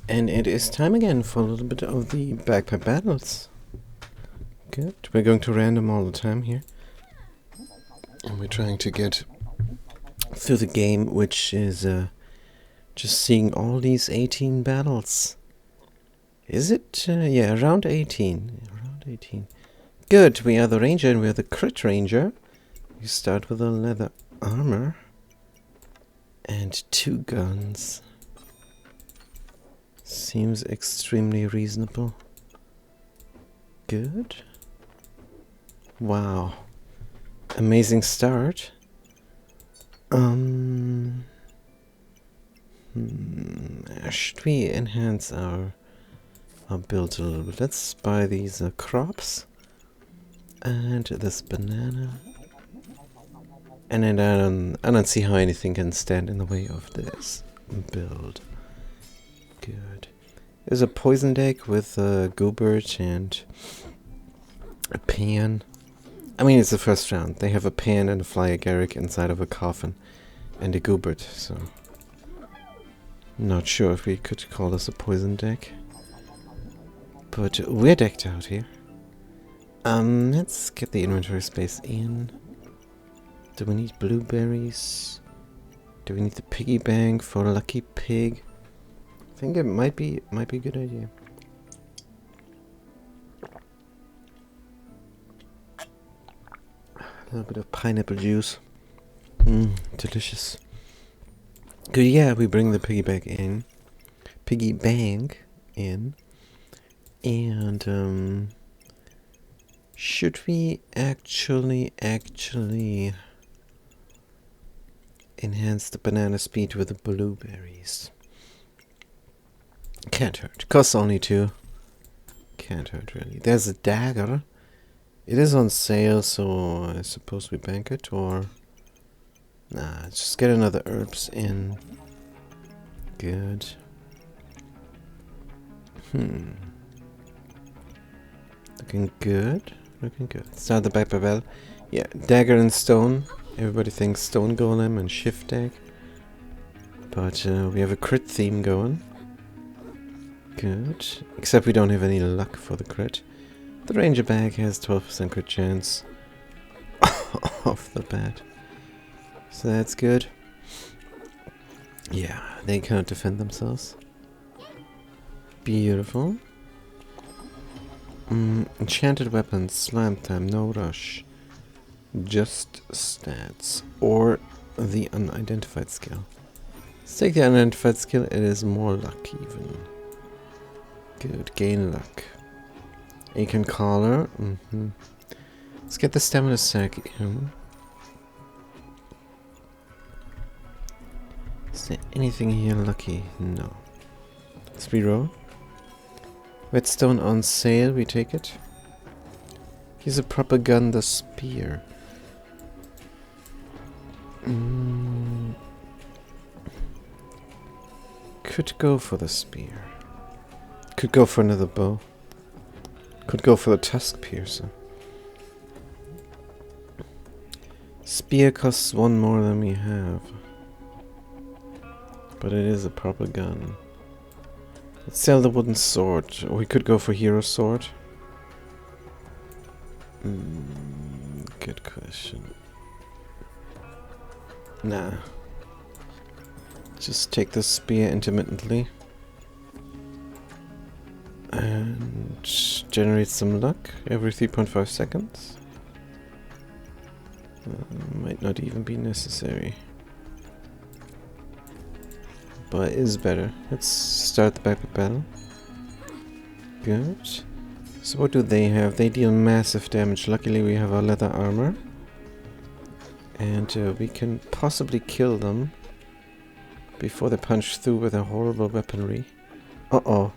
And it is time again for a little bit of the bagpipe battles. Good. We're going to random all the time here. And we're trying to get through the game, which is just seeing all these 18 battles. Is it? Yeah, around 18. Around 18. Good. We are the ranger and we are the crit ranger. We start with a leather armor. And 2 guns. Seems extremely reasonable. Good. Wow. Amazing start. Should we enhance our build a little bit? Let's buy these crops. And this banana. And then I don't see how anything can stand in the way of this build. Good. There's a poison deck with a Goobert and a pan. I mean, it's the first round. They have a pan and a Flyer Garrick inside of a coffin and a Goobert, so not sure if we could call this a poison deck. But we're decked out here. Let's get the inventory space in. Do we need blueberries? Do we need the piggy bank for Lucky Pig? I think it might be a good idea. A little bit of pineapple juice. Delicious. Good, yeah, we bring the piggy bank in. Piggy bank in. And should we actually enhance the banana speed with the blueberries? Can't hurt. Costs only 2. Can't hurt, really. There's a dagger. It is on sale, so I suppose we bank it, or... Nah, let's just get another herbs in. Good. Looking good. Looking good. Start the bagpipe battle. Yeah, dagger and stone. Everybody thinks stone golem and shift deck. But we have a crit theme going. Good. Except we don't have any luck for the crit. The ranger bag has 12% crit chance off the bat. So that's good. Yeah, they cannot defend themselves. Beautiful. Enchanted weapons, slime time, no rush. Just stats. Or the unidentified skill. Let's take the unidentified skill, it is more luck even. Good, gain luck. Acorn collar. Let's get the stamina sack in. Is there anything here lucky? No. Let's reroll. Whetstone on sale, we take it. Here's a propaganda spear. Could go for the spear. Could go for another bow. Could go for the tusk piercer. Spear costs 1 more than we have. But it is a proper gun. Let's sell the wooden sword. We could go for hero sword. Good question. Nah. Just take the spear intermittently. And generate some luck every 3.5 seconds. Might not even be necessary. But it is better. Let's start the bagpipe battle. Good. So what do they have? They deal massive damage. Luckily we have our leather armor. And we can possibly kill them before they punch through with their horrible weaponry. Uh-oh.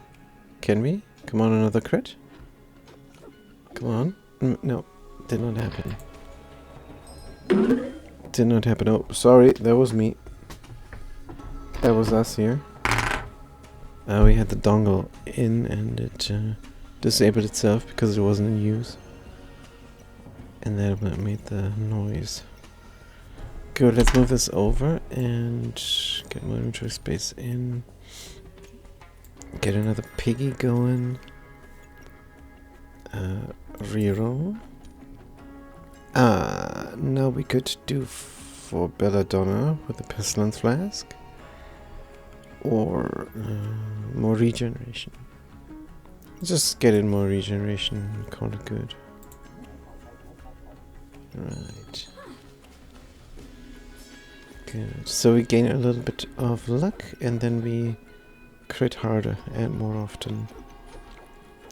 Can we? Come on, another crit? Come on. No, did not happen. Did not happen. Oh, sorry, that was me. That was us here. We had the dongle in and it disabled itself because it wasn't in use. And that made the noise. Good, let's move this over and get more inventory space in. Get another piggy going. Reroll. Now we could do for Belladonna with the Pestilence Flask. Or more regeneration. Just get in more regeneration and call it good. Right. Good. So we gain a little bit of luck and then we crit harder and more often.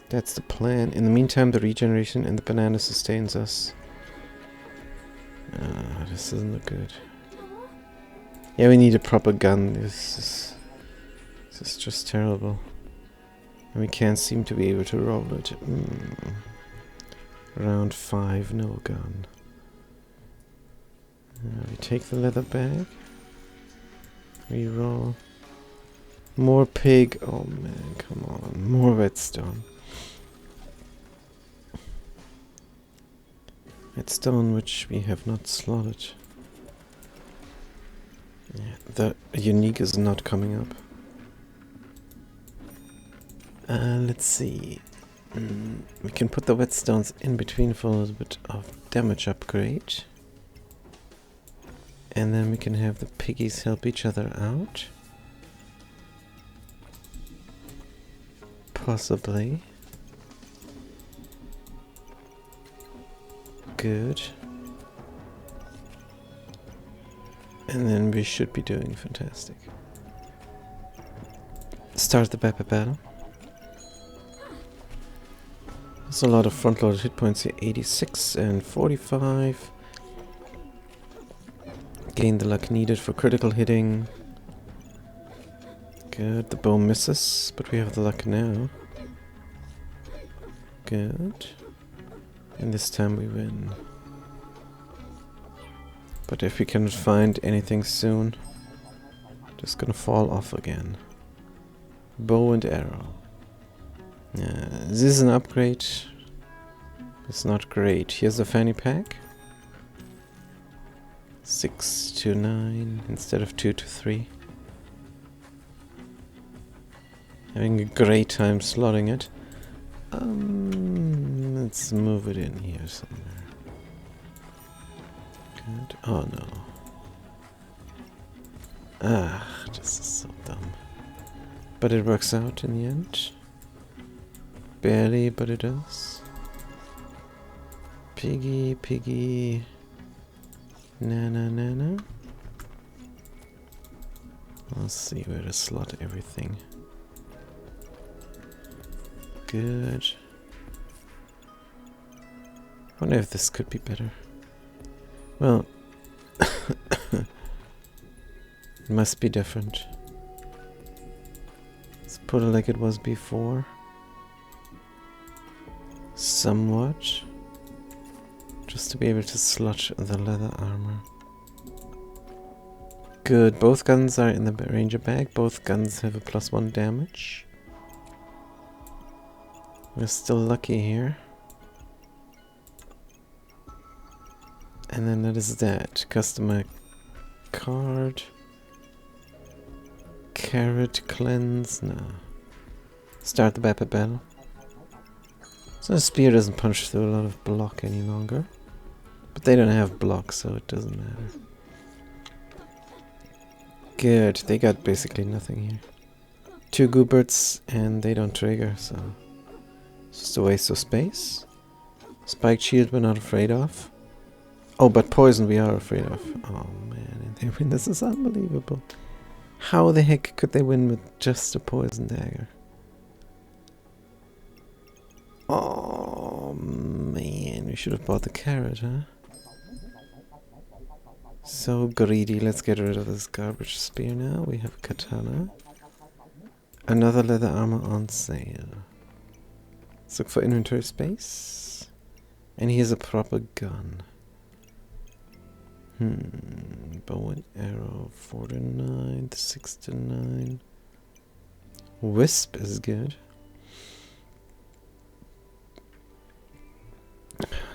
That's the plan. In the meantime, the regeneration and the banana sustains us. This doesn't look good. Yeah, we need a proper gun. This is just terrible. And we can't seem to be able to roll it. Round 5, no gun. We take the leather bag. Reroll. More pig. Oh man, come on. More redstone. Redstone which we have not slotted. Yeah, the unique is not coming up. Let's see. We can put the whetstones in between for a little bit of damage upgrade. And then we can have the piggies help each other out. Possibly. Good. And then we should be doing fantastic. Start the battle. There's a lot of front-loaded hit points here. 86 and 45. Gain the luck needed for critical hitting. Good. The bow misses, but we have the luck now. Good. And this time we win. But if we cannot find anything soon, just gonna fall off again. Bow and arrow. This is an upgrade. It's not great. Here's a fanny pack. 6 to 9 instead of 2 to 3. Having a great time slotting it. Let's move it in here somewhere. Good. Oh no. This is so dumb. But it works out in the end. Barely, but it does. Piggy, piggy. Nana, nana. Let's see where to slot everything. Good. I wonder if this could be better. Well, it must be different. Let's put it like it was before. Somewhat. Just to be able to slot the leather armor. Good. Both guns are in the ranger bag. Both guns have a +1 damage. We're still lucky here. And then that is that. Customer card. Carrot cleanse. No. Start the battle. So the spear doesn't punch through a lot of block any longer. But they don't have block, so it doesn't matter. Good. They got basically nothing here. 2 gooberts and they don't trigger, so it's just a waste of space. Spiked shield we're not afraid of. Oh, but poison we are afraid of. Oh man, and they win. This is unbelievable. How the heck could they win with just a poison dagger? Oh man, we should have bought the carrot, huh? So greedy. Let's get rid of this garbage spear now. We have a katana. Another leather armor on sale. Let's look for inventory space. And here's a proper gun. Bow and arrow, 4 to 9, 6 to 9. Wisp is good.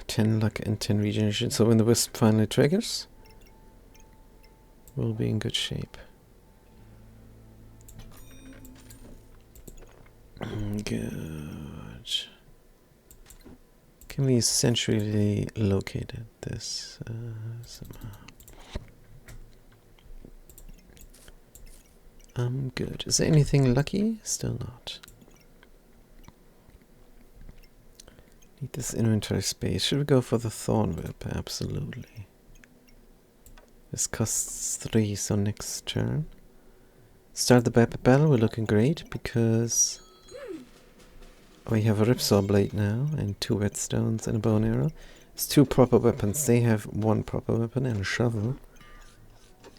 10 luck and 10 regeneration. So when the wisp finally triggers, we'll be in good shape. Good. Can we centrally locate this somehow? Good. Is there anything lucky? Still not. Need this inventory space. Should we go for the thorn whip? Absolutely. This costs 3, so next turn. Start the battle. We're looking great because we have a ripsaw blade now and 2 whetstones and a bow and arrow. It's 2 proper weapons. They have 1 proper weapon and a shovel.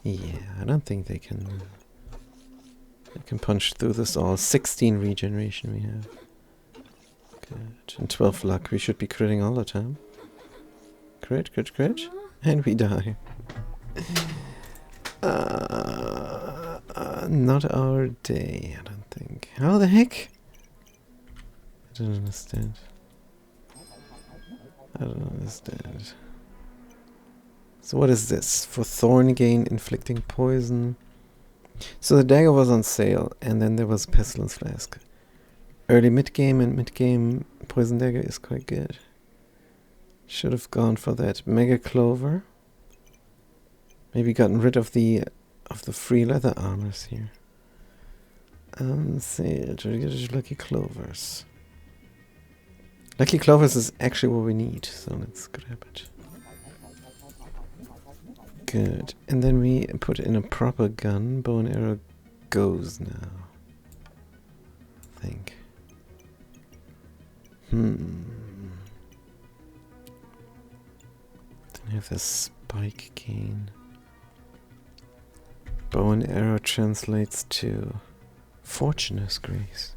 Yeah, I don't think they can. They can punch through this all. 16 regeneration we have. Good. And 12 luck. We should be critting all the time. Crit, crit, crit. And we die. Not our day, I don't think. How the heck? I don't understand. I don't understand. So what is this? For thorn gain, inflicting poison. So the dagger was on sale, and then there was pestilence flask. Early mid-game and mid-game poison dagger is quite good. Should have gone for that. Mega clover. Maybe gotten rid of the free leather armors here. Sage, lucky clovers. Lucky clovers is actually what we need, so let's grab it. Good. And then we put in a proper gun. Bow and arrow goes now. I think. Then have the spike gain. Bow and arrow translates to Fortuner's Grace.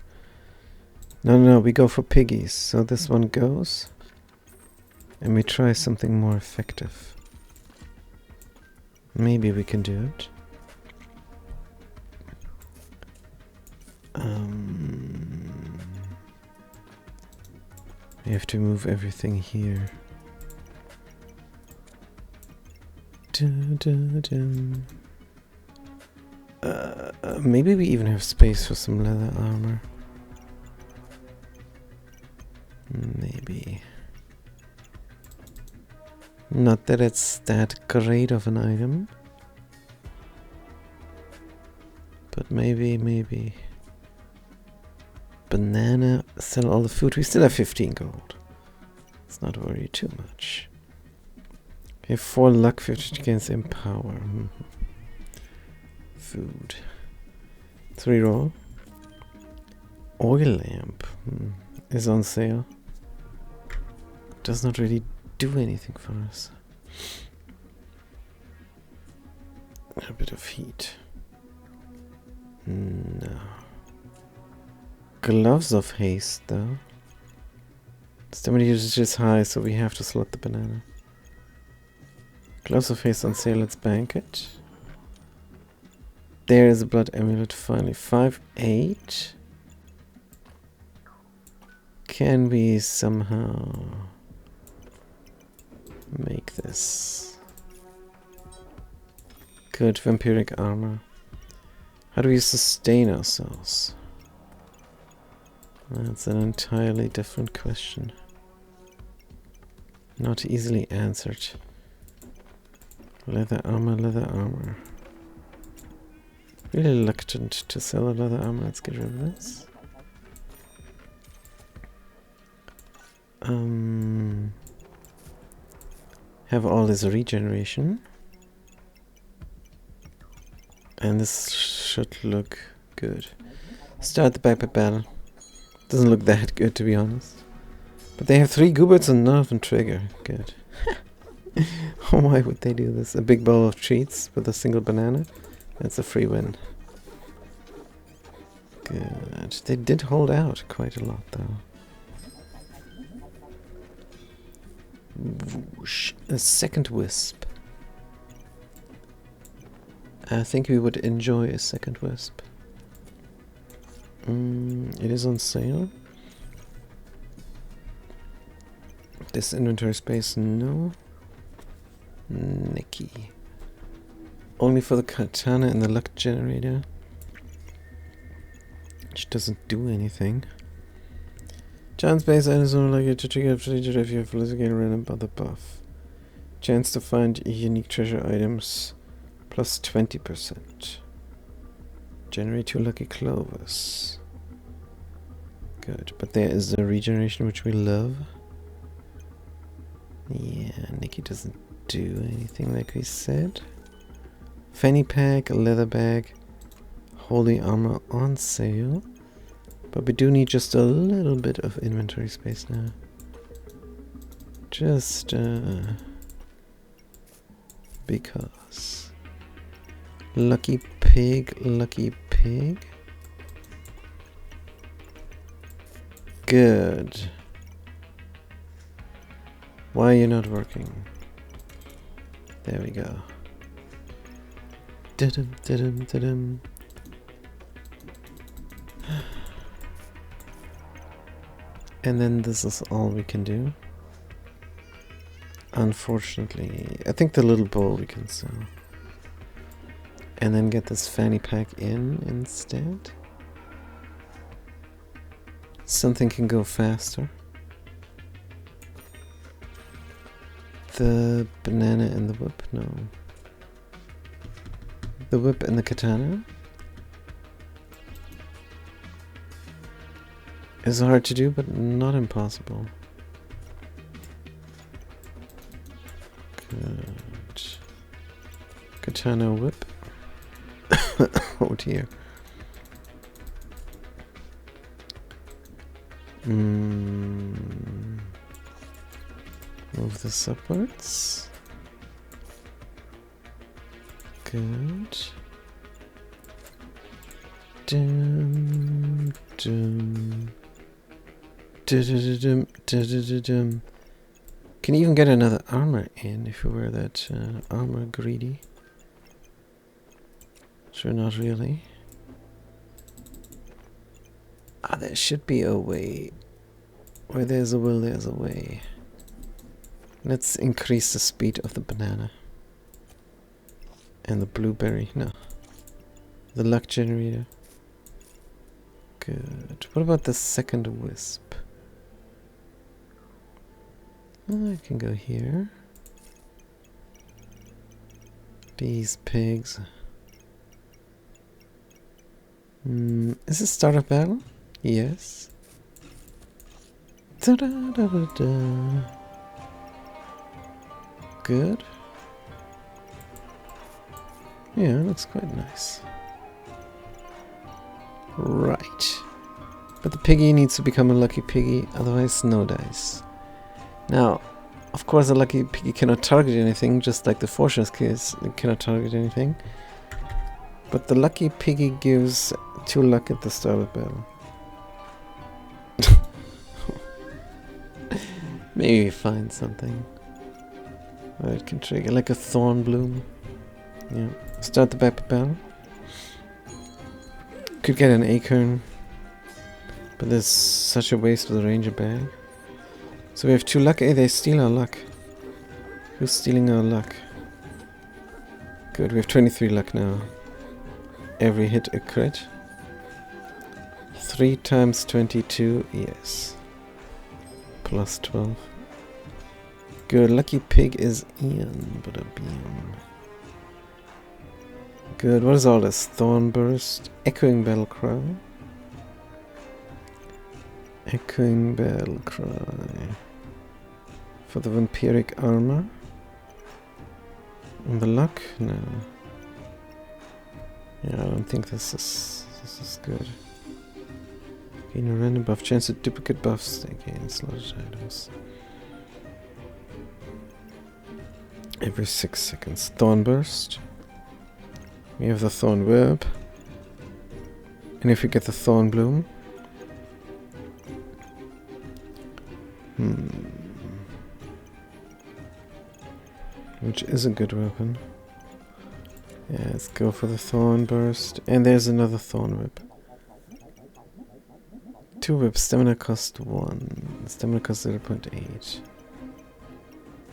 No, we go for piggies. So this one goes. And we try something more effective. Maybe we can do it. We have to move everything here. Maybe we even have space for some leather armor. Maybe. Not that it's that great of an item. But maybe. Banana, sell all the food. We still have 15 gold. Let's not worry too much. Okay, 4 luck, 50 against empower. Food. 3 roll. Oil lamp is on sale. Does not really do anything for us. A bit of heat. No. Gloves of haste, though. Stamina usage is high, so we have to slot the banana. Gloves of haste on sale, let's bank it. There is a blood amulet finally. 5-8. Can we somehow make this? Good vampiric armor. How do we sustain ourselves? That's an entirely different question. Not easily answered. Leather armor. Really reluctant to sell a leather armor. Let's get rid of this. Have all this regeneration. And this should look good. Start the backpack battle. Doesn't look that good, to be honest. But they have 3 goobers and none of them trigger. Good. Why would they do this? A big bowl of treats with a single banana? That's a free win. Good. They did hold out quite a lot, though. Whoosh. A second wisp. I think we would enjoy a second wisp. It is on sale. This inventory space, no. Nicky. Only for the katana and the luck generator. Which doesn't do anything. Chance based items are likely to trigger a procedure if you have litigated random other buff. Chance to find unique treasure items plus 20%. Generate 2 lucky clovers. Good, but there is the regeneration which we love. Yeah, Nikki doesn't do anything like we said. Fanny pack, leather bag, holy armor on sale. But we do need just a little bit of inventory space now. Just because. Lucky pig, lucky pig. Good. Why are you not working? There we go. Didum, didum, didum. And then this is all we can do. Unfortunately, I think the little bowl we can sell. And then get this fanny pack in instead. Something can go faster. The banana and the whip? No. The whip and the katana? Is hard to do, but not impossible. Good. Katana whip. Oh dear. Move this upwards. Good. Dum, dum. Can you even get another armor in if you wear that armor greedy? Sure, not really. Ah, there should be a way. Where there's a will, there's a way. Let's increase the speed of the banana. And the blueberry, no. The luck generator. Good. What about the second wisp? I can go here. These pigs. Is this start of battle? Yes. Da -da -da -da -da. Good. Yeah, looks quite nice. Right. But the piggy needs to become a lucky piggy, otherwise no dice. Now, of course the lucky piggy cannot target anything, just like the fortune's case, it cannot target anything. But the lucky piggy gives 2 luck at the start of battle. Maybe we find something. Or it can trigger, like a thorn bloom. Yeah. Start the battle. Could get an acorn. But there's such a waste of the ranger bag. So we have 2 luck. Hey, they steal our luck. Who's stealing our luck? Good, we have 23 luck now. Every hit a crit. 3 times 22, yes. Plus 12. Good, lucky pig is Ian, but a beam. Good, what is all this? Thorn burst, echoing battle cry. Echoing battle cry. For the vampiric armor. And the luck? No. Yeah, I don't think this is good. Gain a random buff, chance to duplicate buffs against large items. Every 6 seconds. Thorn burst. We have the thorn whip. And if we get the thorn bloom. Which is a good weapon. Yeah, let's go for the thorn burst. And there's another thorn whip. 2 whips, stamina cost 1. Stamina cost 0.8.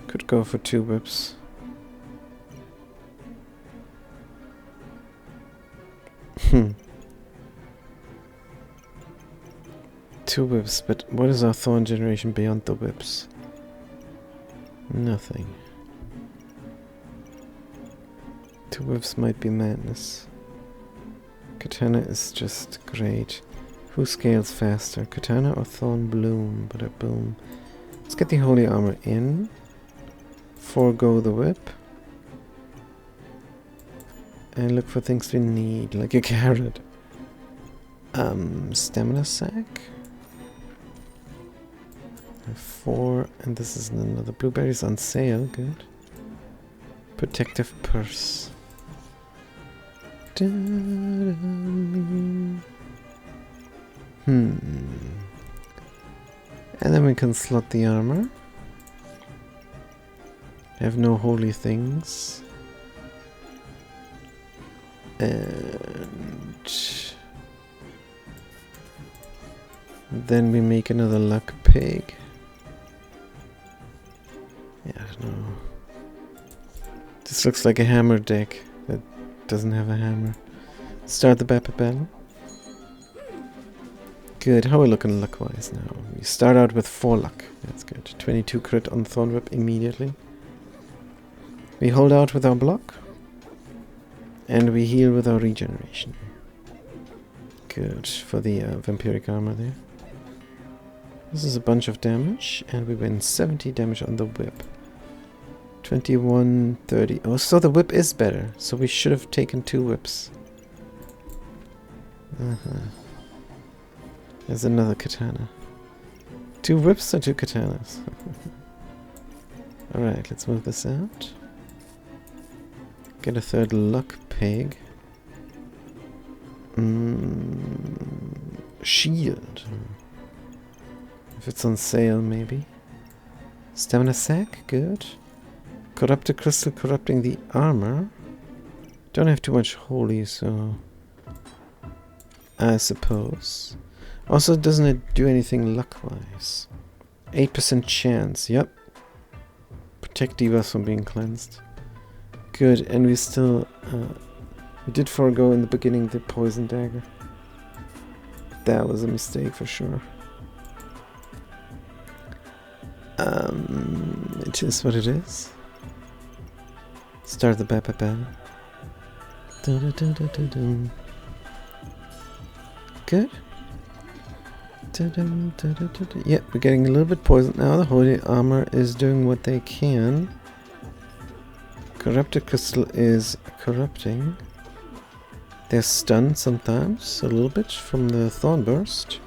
Could go for 2 whips. 2 whips, but what is our thorn generation beyond the whips? Nothing. 2 whips might be madness. Katana is just great. Who scales faster, Katana or Thorn Bloom? Bada boom. Let's get the Holy Armor in. Forgo the whip. And look for things we need, like a carrot. Stamina sack. 4, and this is another. Blueberries on sale, good. Protective purse. And then we can slot the armor. I have no holy things. And then we make another luck pig. Yeah, no. This looks like a hammer deck that doesn't have a hammer. Start the battle. Good. How are we looking luck-wise now? We start out with 4 luck. That's good. 22 crit on the Thorn Whip immediately. We hold out with our block. And we heal with our regeneration. Good. For the vampiric armor there. This is a bunch of damage. And we win 70 damage on the whip. 21, 30. Oh, so the whip is better. So we should have taken 2 whips. There's another katana. 2 whips or 2 katanas? Alright, let's move this out. Get a 3rd luck pig. Shield. If it's on sale, maybe. Stamina sack, good. Corrupted crystal corrupting the armor. Don't have too much holy, so I suppose. Also, doesn't it do anything luck-wise? 8% chance, yep. Protect divas from being cleansed. Good, and we still... we did forego in the beginning the poison dagger. That was a mistake for sure. It is what it is. Start the battle. Good. Yep, we're getting a little bit poisoned now. The holy armor is doing what they can. Corrupted crystal is corrupting. They're stunned sometimes, a little bit, from the thorn burst.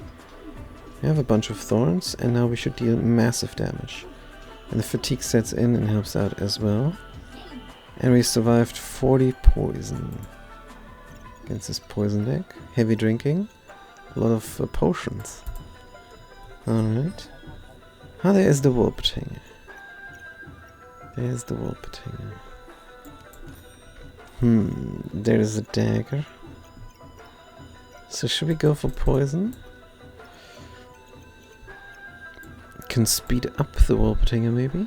We have a bunch of thorns, and now we should deal massive damage. And the fatigue sets in and helps out as well. And we survived 40 poison against this poison deck. Heavy drinking. A lot of potions. Alright. Ah, there is the Wolpertinger. There's the Wolpertinger. There is a dagger. So should we go for poison? Can speed up the Wolpertinger maybe?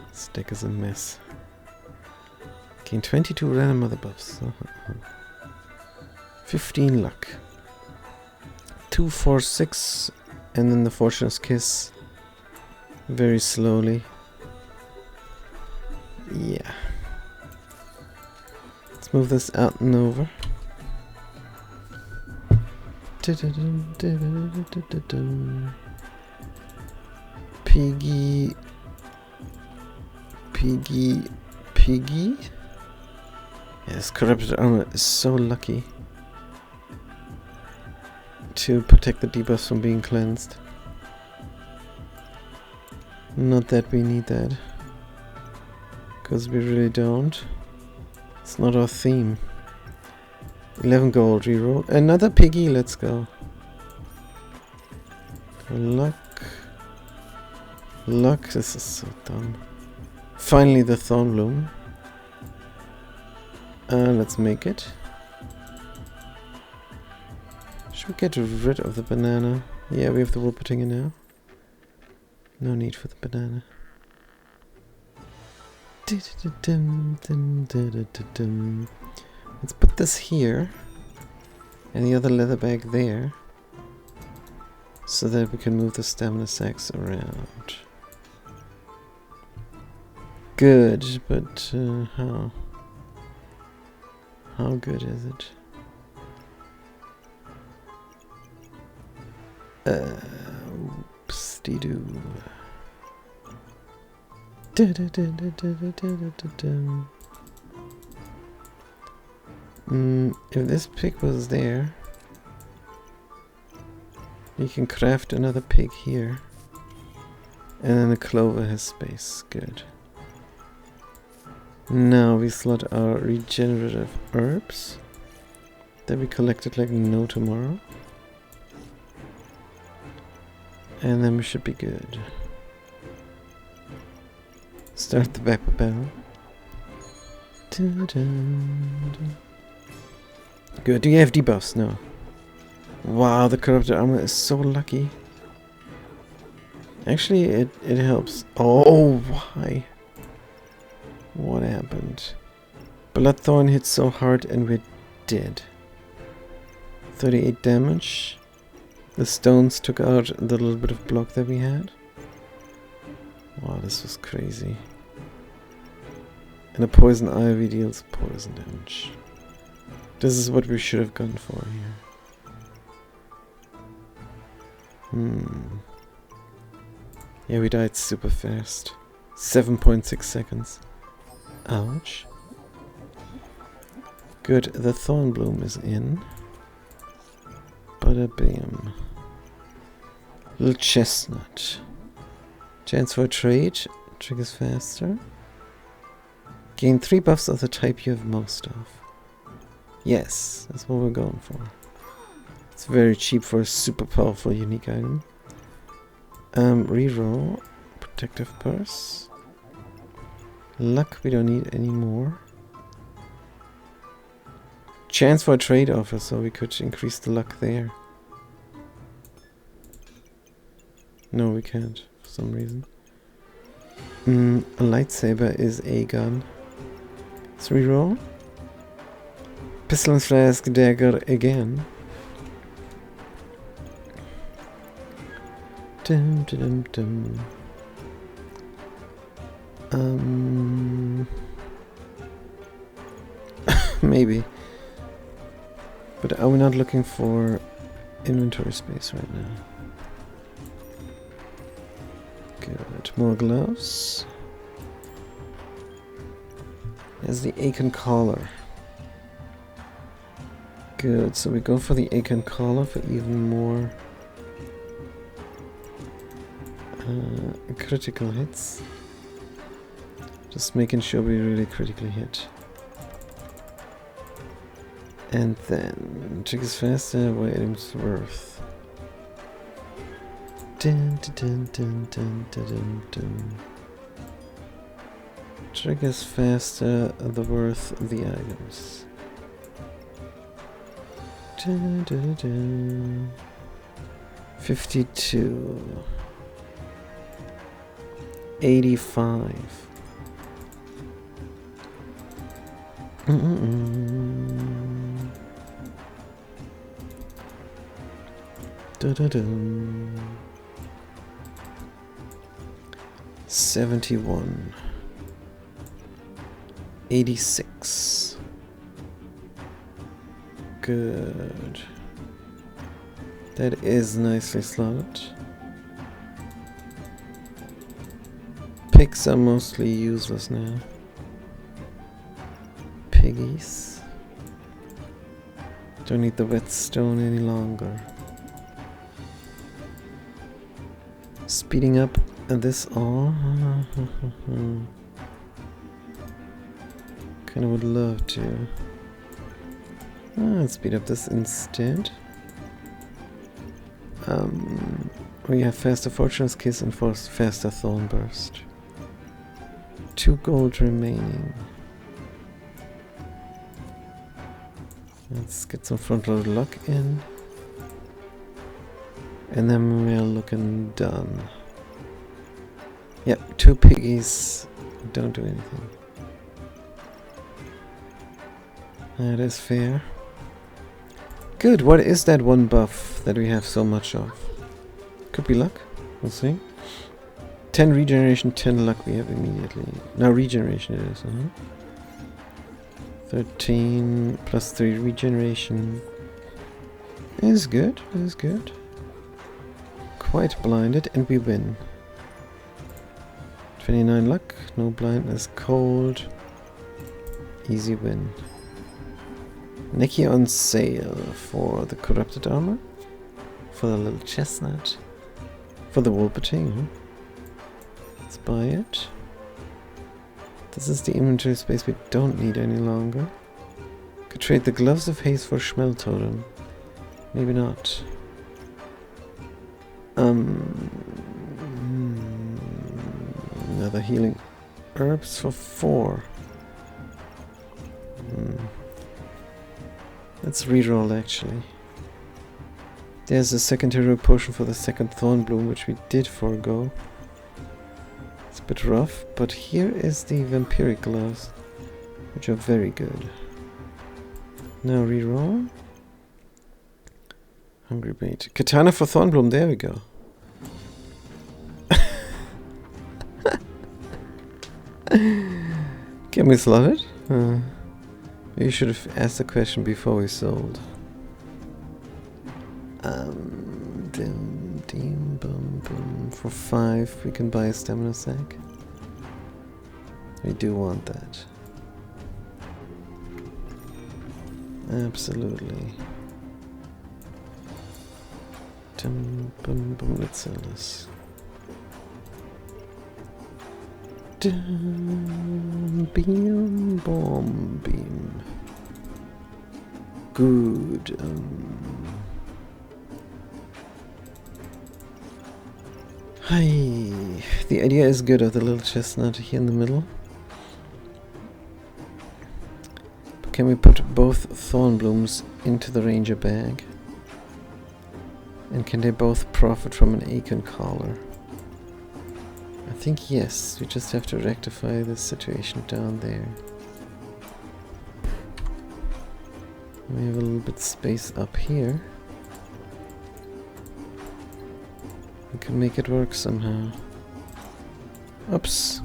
This deck is a mess. Gain 22 random other buffs. 15 luck. 2, 4, 6, and then the Fortune's Kiss. Very slowly. Yeah. Let's move this out and over. Piggy. Yes, corrupted armor is so lucky to protect the debuffs from being cleansed. Not that we need that, because we really don't. It's not our theme. 11 gold reroll. Another piggy, let's go. Luck. Luck, this is so dumb. Finally the Thorn Bloom. Let's make it. Should we get rid of the banana? Yeah, we have the Wolpertinger now. No need for the banana. Let's put this here. And the other leather bag there. so that we can move the stamina sacks around. Good, but how? How good is it? Oops-de-doo. If this pig was there, you can craft another pig here. And then the clover has space. Good. Now we slot our regenerative herbs that we collected like no tomorrow. And then we should be good. Start the back barrel. Good. Do you have debuffs? No. Wow, the corrupted armor is so lucky. Actually, it helps. Oh, why? What happened? Bloodthorn hit so hard and we're dead. 38 damage. The stones took out the little bit of block that we had. Wow, this was crazy. And a poison ivy deals poison damage. This is what we should have gone for here. Yeah, we died super fast. 7.6 seconds. Ouch. Good, the thorn bloom is in. Bada bam. Little chestnut. Chance for a trade. Triggers faster. Gain 3 buffs of the type you have most of. Yes, that's what we're going for. It's very cheap for a super powerful unique item. Reroll. Protective purse. Luck we don't need anymore. Chance for a trade offer, so we could increase the luck there. No, we can't, for some reason. A lightsaber is a gun. Let's reroll. Pistol and flask dagger again. Dum, dum, dum. Maybe. But are we not looking for inventory space right now? Good. More gloves. There's the Achen collar. Good. So we go for the Achen collar for even more critical hits. Just making sure we really critically hit. And then triggers faster by items worth. Dun, dun, dun, dun, dun, dun, dun. Triggers faster the worth of the items. Dun, dun, dun. 52. 85. Da-da-dum. 71. 86. Good. That is nicely slotted. Pigs are mostly useless now. Piggies. Don't need the whetstone any longer. Speeding up this all. Kinda would love to. Let's speed up this instead. We have faster Fortune's Kiss and faster Thorn Burst. 2 gold remaining. Let's get some front load luck in. And then we're looking done. Yep, 2 piggies don't do anything. That is fair. Good, what is that one buff that we have so much of? Could be luck. We'll see. 10 regeneration, 10 luck we have immediately. Now regeneration it is, 13 plus 3 regeneration. Is good, is good. Quite blinded, and we win. 29 luck, no blindness, cold. Easy win. Neki on sale for the corrupted armor, for the little chestnut, for the Wolperting. Let's buy it. This is the inventory space we don't need any longer. Could trade the gloves of haste for Schmeltotem. Maybe not. Another healing herbs for 4. Let's reroll actually. There's a second hero potion for the second thorn bloom, which we did forego. It's a bit rough, but here is the vampiric gloves, which are very good. Now reroll. Hungry bait. Katana for Thornbloom, there we go. Can we slot it? You should have asked the question before we sold. For 5 we can buy a stamina sack. We do want that. Absolutely. Let's sell this. Beam, bomb, beam. Good. Hi. The idea is good of the little chestnut here in the middle. But can we put both thorn blooms into the ranger bag? And can they both profit from an acorn collar? I think yes, we just have to rectify the situation down there. We have a little bit of space up here. We can make it work somehow. Oops.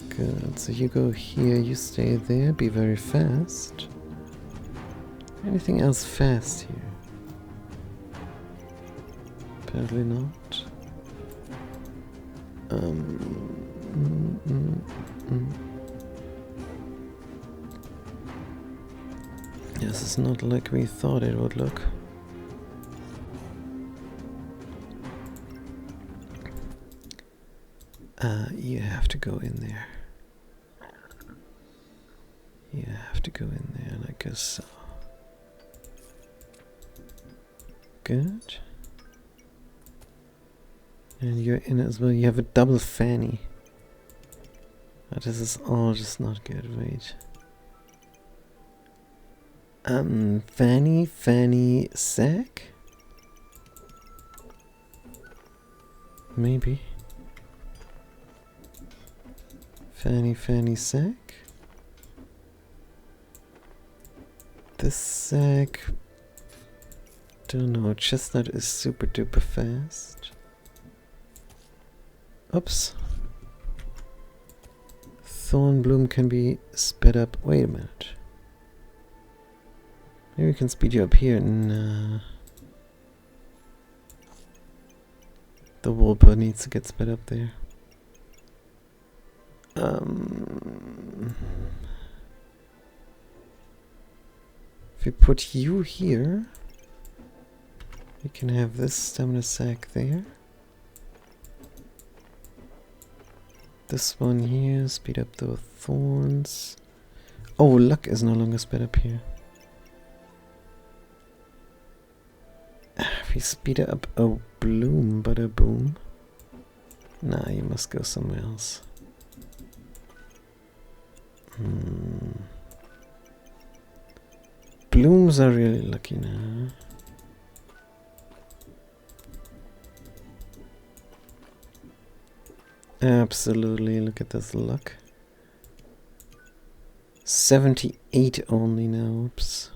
Good, so you go here, you stay there, be very fast. Anything else fast here? Apparently not. This is not like we thought it would look. You have to go in there. You have to go in there, and I guess so. Good. And you're in as well. You have a double fanny. Oh, this is all just not good. Wait. Fanny, sack? Maybe. Fanny, sack? This sack... Don't know, chestnut is super duper fast. Oops. Thornbloom can be sped up. Wait a minute. Maybe we can speed you up here. Nah. The Wolper needs to get sped up there. If we put you here, we can have this stamina sack there. This one here, speed up the thorns. Oh, luck is no longer sped up here. If we speed up a bloom, but a boom. Nah, you must go somewhere else. Blooms are really lucky now. Absolutely, look at this luck. 78 only now, oops.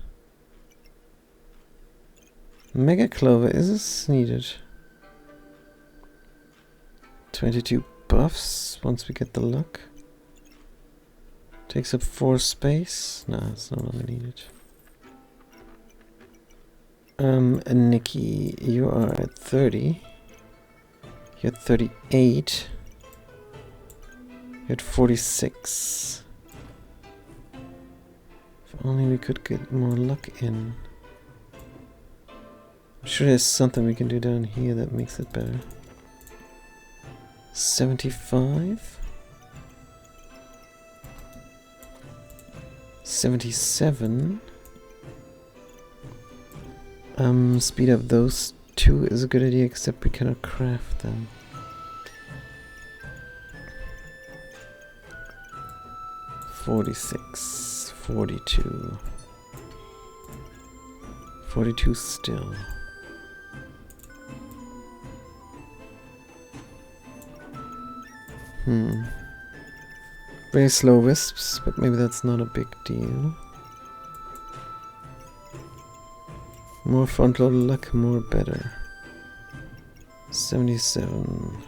Mega Clover, is this needed? 22 buffs once we get the luck. Takes up 4 space. Nah, it's no longer needed. Nikki, you are at 30. You're at 38. You're at 46. If only we could get more luck in. I'm sure there's something we can do down here that makes it better. 75. 77. Speed up those two is a good idea, except we cannot craft them. $46, 42, 42 still. Very slow wisps, but maybe that's not a big deal. More front load luck, more better. 77.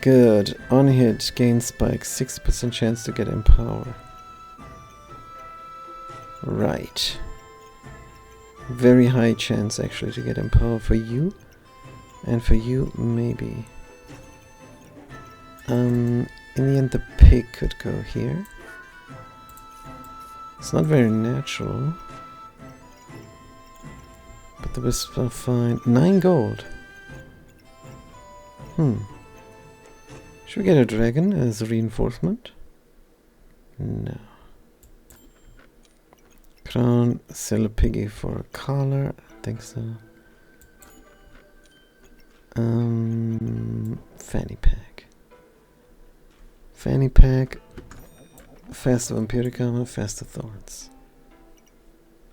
Good. On hit, gain spike, 6% chance to get empower. Right. Very high chance actually to get empower for you. And for you, maybe. In the end, the pig could go here. It's not very natural. But the wisps are fine. 9 gold. Should we get a dragon as a reinforcement? No. Crown, sell a piggy for a collar. I think so. Fanny pack. Fanny pack. Faster vampiric armor, faster thorns.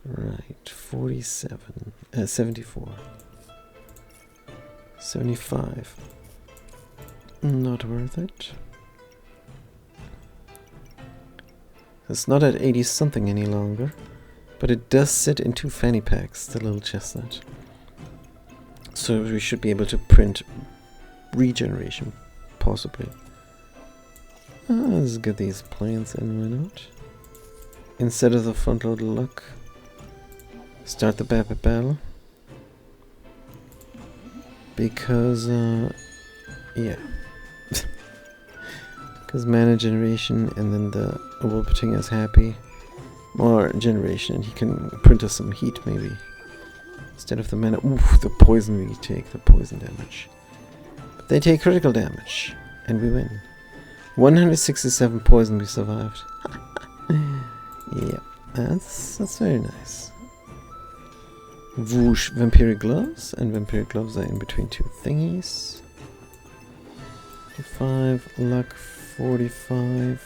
Right, 47. 74. 75. Not worth it. It's not at 80 something any longer, but it does sit in 2 fanny packs, the little chestnut. So we should be able to print regeneration, possibly. Let's get these planes in, why not? Instead of the front load luck, start the Babbitt battle. Because, yeah. Because mana generation, and then the Wolpertinger is happy. More generation, and he can print us some heat, maybe. Instead of the mana. Oof, the poison we take, the poison damage. But they take critical damage, and we win. 167 poison we survived. Yeah, that's very nice. Whoosh, vampiric gloves, and vampiric gloves are in between 2 thingies. 45, luck 45.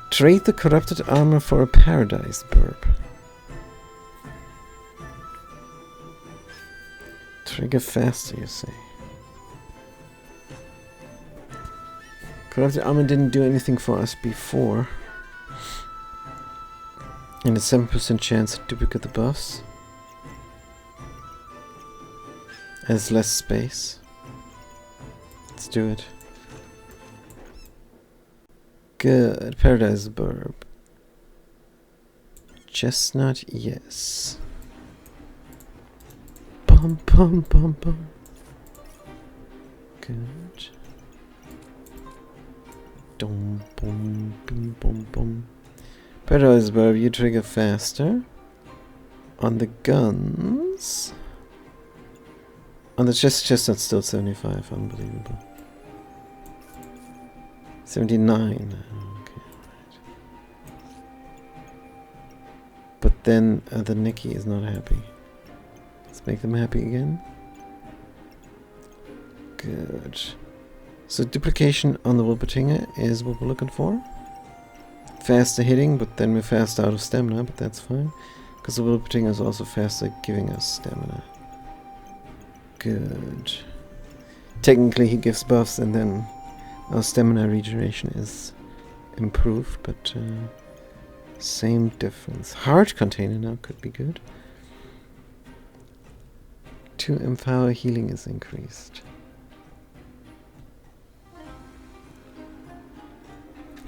Trade the corrupted armor for a paradise burb. Trigger faster, you say. Corrupted armor didn't do anything for us before. And a 7% chance to duplicate the buffs. Has less space. Let's do it. Good. Paradise burb. Chestnut, yes. Bum bum bum bum. Good. Dum bum bum bum bum. Paradise burb, you trigger faster. On the guns. On the chestnut still 75, unbelievable. 79. Okay, right. But then the Nikki is not happy. Let's make them happy again. Good. So duplication on the Wolpertinger is what we're looking for. Faster hitting, but then we're fast out of stamina, but that's fine. Because the Wolpertinger is also faster giving us stamina. Good. Technically he gives buffs and then our stamina regeneration is improved, but same difference. Heart container now could be good. 2 empower healing is increased.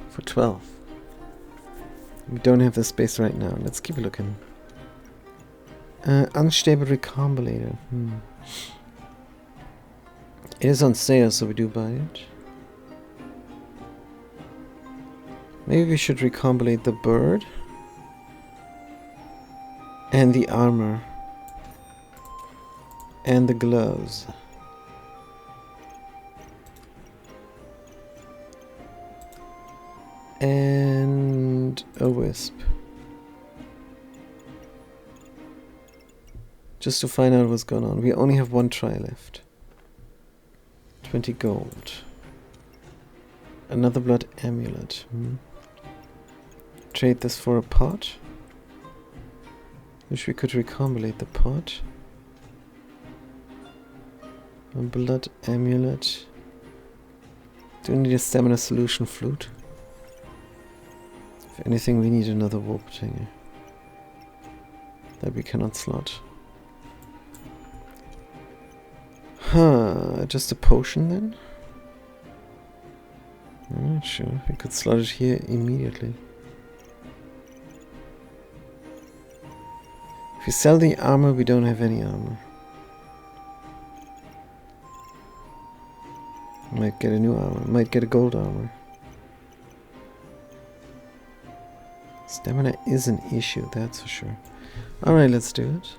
For 12. We don't have the space right now. Let's keep looking. Unstable recombinator. It is on sale, so we do buy it. Maybe we should recombinate the bird and the armor and the gloves. And a wisp. Just to find out what's going on. We only have 1 try left. 20 gold. Another blood amulet. Trade this for a pot. Wish we could recombinate the pot. A blood amulet. Do we need a stamina solution flute? If anything, we need another warp hanger that we cannot slot. Just a potion then? I'm not sure. We could slot it here immediately. If we sell the armor, we don't have any armor. Might get a new armor. Might get a gold armor. Stamina is an issue, that's for sure. Alright, let's do it.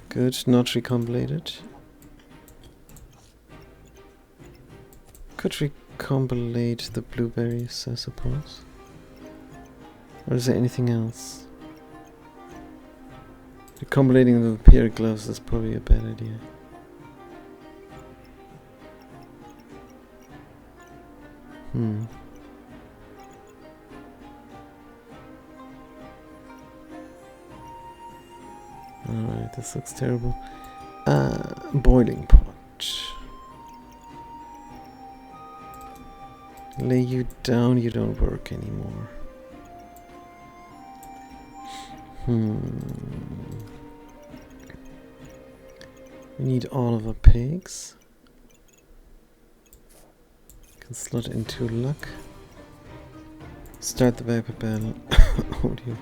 Good, not recombinated. Could recombinate the blueberries, I suppose. Or is there anything else? Recombinating the vampire gloves is probably a bad idea. Alright, this looks terrible. Boiling pot. Lay you down, you don't work anymore. We need all of our pigs. Can slot into luck. Start the vapor battle. Oh dear.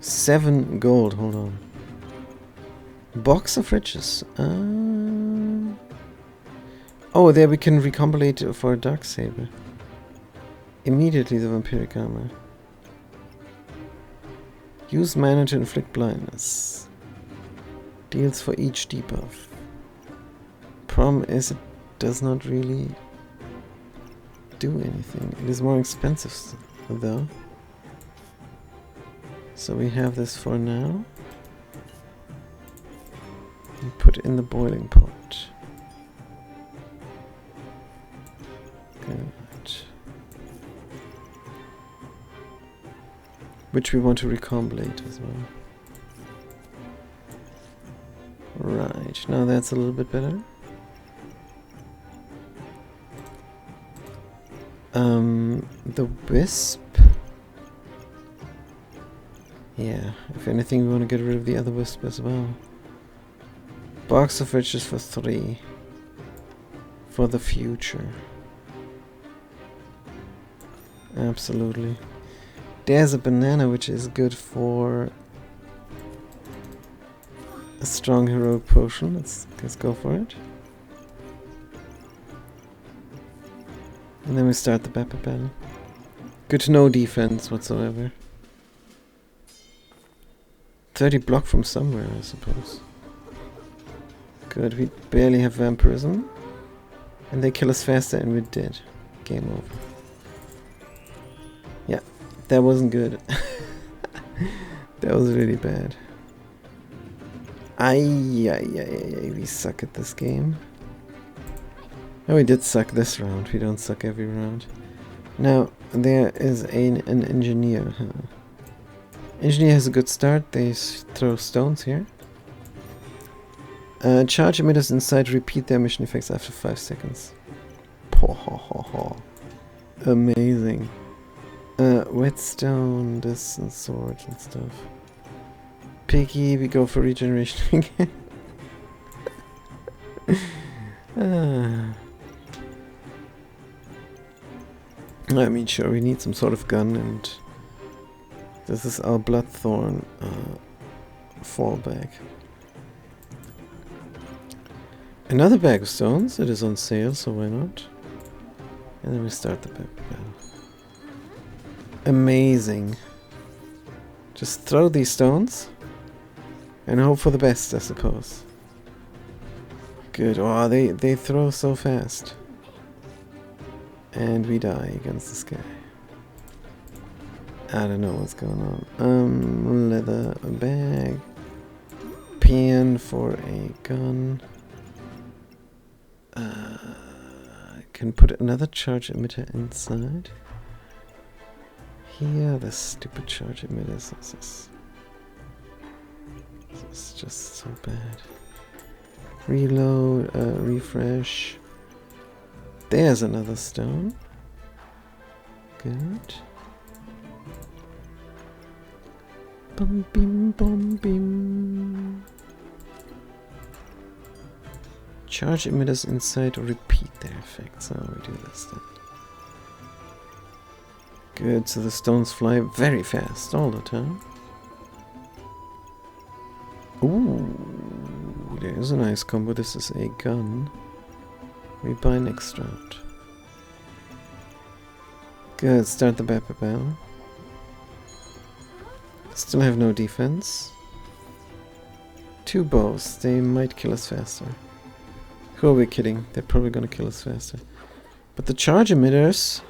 7 gold, hold on. Box of riches. Oh, there we can recombinate for a Darksaber. Immediately the vampiric armor. Use mana to inflict blindness. Deals for each debuff. Problem is it does not really do anything. It is more expensive though. So we have this for now. And put in the boiling pot. Good. Which we want to recombinate as well. Right, now that's a little bit better. The wisp. Yeah, if anything we want to get rid of the other wisp as well. Box of riches for 3. For the future. Absolutely. There's a banana which is good for a strong heroic potion. Let's go for it. And then we start the Pepper battle. Good to know defense whatsoever. 30 block from somewhere, I suppose. Good, we barely have vampirism. And they kill us faster and we're dead. Game over. Yeah, that wasn't good. That was really bad. We suck at this game. Oh, we did suck this round. We don't suck every round. Now, there is an engineer. Engineer has a good start. They throw stones here. Charge emitters inside repeat their mission effects after 5 seconds. Amazing. Whetstone, this and swords and stuff. Piggy, we go for regeneration again. I mean, sure, we need some sort of gun, and this is our Bloodthorn fallback. Another bag of stones. It is on sale, so why not? And then we start the battle. Amazing. Just throw these stones and hope for the best, I suppose. Good. Oh, they throw so fast. And we die against this guy. I don't know what's going on. Leather bag. Pan for a gun. I can put another charge emitter inside. Here, the stupid charge emitters. This is just so bad. Reload, refresh. There's another stone. Good. Bum bim bum bim. Charge emitters inside or repeat their effects. So we do this then. Good, so the stones fly very fast all the time. Ooh, there's a nice combo. This is a gun. We buy next round. Good, start the battle. Still have no defense. 2 bows, they might kill us faster. Who are we kidding? They're probably gonna kill us faster. But the charge emitters...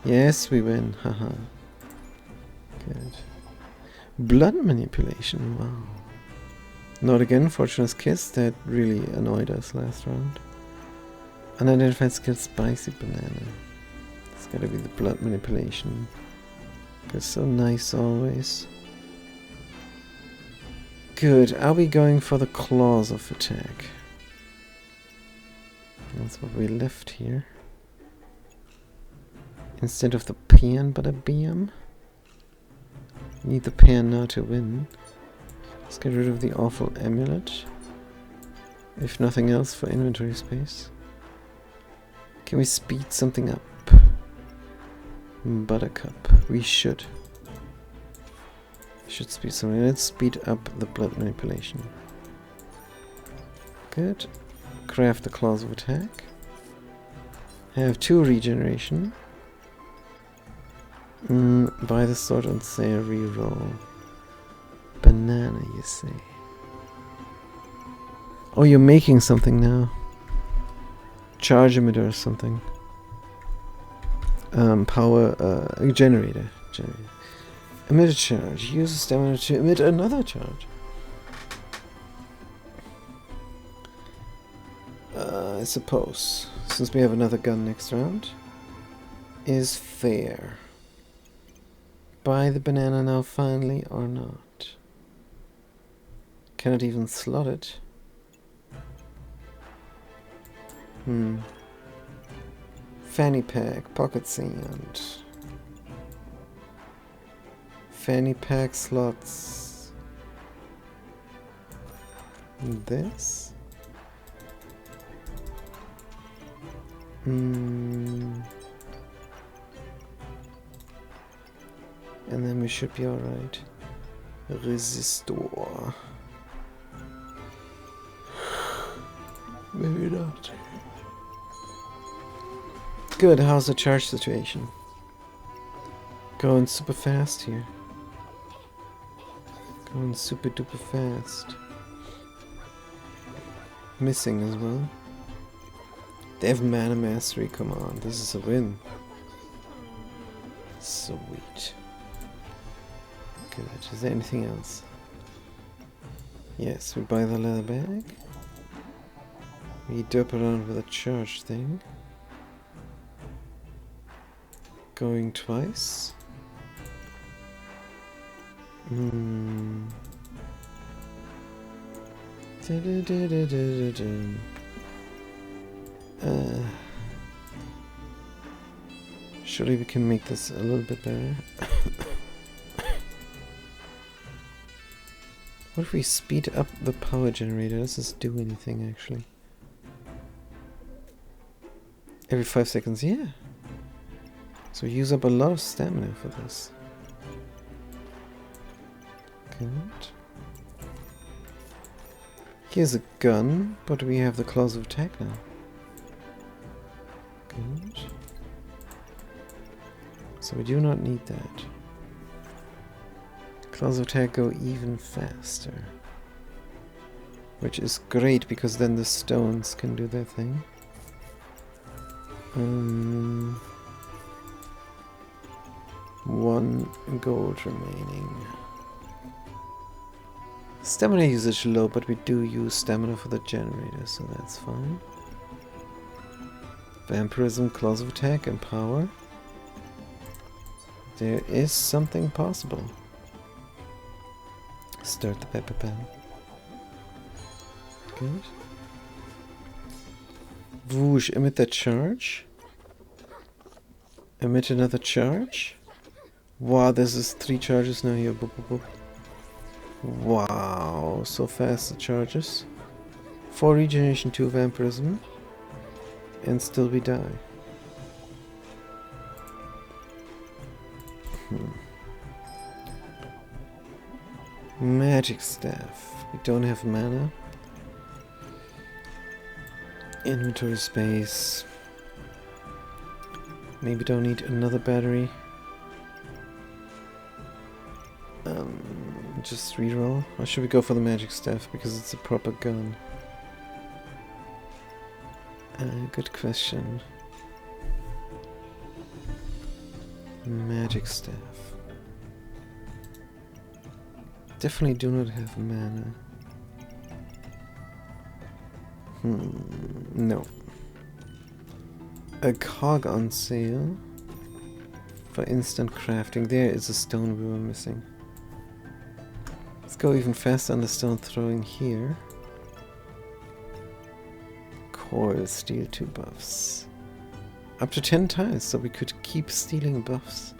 Yes, we win. Haha. Good. Blood manipulation. Wow. Not again. Fortuna's Kiss. That really annoyed us last round. Unidentified skill. Spicy banana. It's gotta be the blood manipulation. It's so nice always. Good. Are we going for the claws of attack? That's what we left here. Instead of the pan, but a BM. Need the pan now to win. Let's get rid of the awful amulet. If nothing else, for inventory space. Can we speed something up? Buttercup. We should. Should speed something. Let's speed up the blood manipulation. Good. Craft the claws of attack. Have 2 regeneration. Buy the sword and say reroll. Banana, you say. Oh, you're making something now. Charge emitter or something. Power generator. Emit a charge. Use a stamina to emit another charge. I suppose, since we have another gun next round, is fair. Buy the banana now finally or not? Cannot even slot it. Fanny pack, pocket sand. Fanny pack slots. This. And then we should be alright. Resistor. Maybe not. Good, how's the charge situation? Going super fast here. Going super duper fast. Missing as well. They have mana mastery, come on, this is a win. Sweet. Good, is there anything else? Yes, we buy the leather bag. We dope around with a charge thing. Going twice. Surely we can make this a little bit better. What if we speed up the power generator? Does this do anything actually? Every 5 seconds, yeah. So we use up a lot of stamina for this. Good. Here's a gun, but we have the claws of attack now. Good. So we do not need that. Claws of attack go even faster. Which is great because then the stones can do their thing. 1 gold remaining. Stamina usage low, but we do use stamina for the generator, so that's fine. Vampirism, claws of attack, and power. There is something possible. Start the pepper bell. Good. Whoosh, emit that charge. Emit another charge. Wow, there's this 3 charges now here. Boop, boop, boop. Wow, so fast the charges. 4 regeneration, 2 vampirism. And still we die. Magic staff. We don't have mana. Inventory space. Maybe don't need another battery. Just reroll. Or should we go for the magic staff because it's a proper gun? Good question. Magic staff. Definitely do not have mana. No. A cog on sale for instant crafting. There is a stone we were missing. Let's go even faster on the stone throwing here. Coil, steal 2 buffs. Up to 10 times, so we could keep stealing buffs.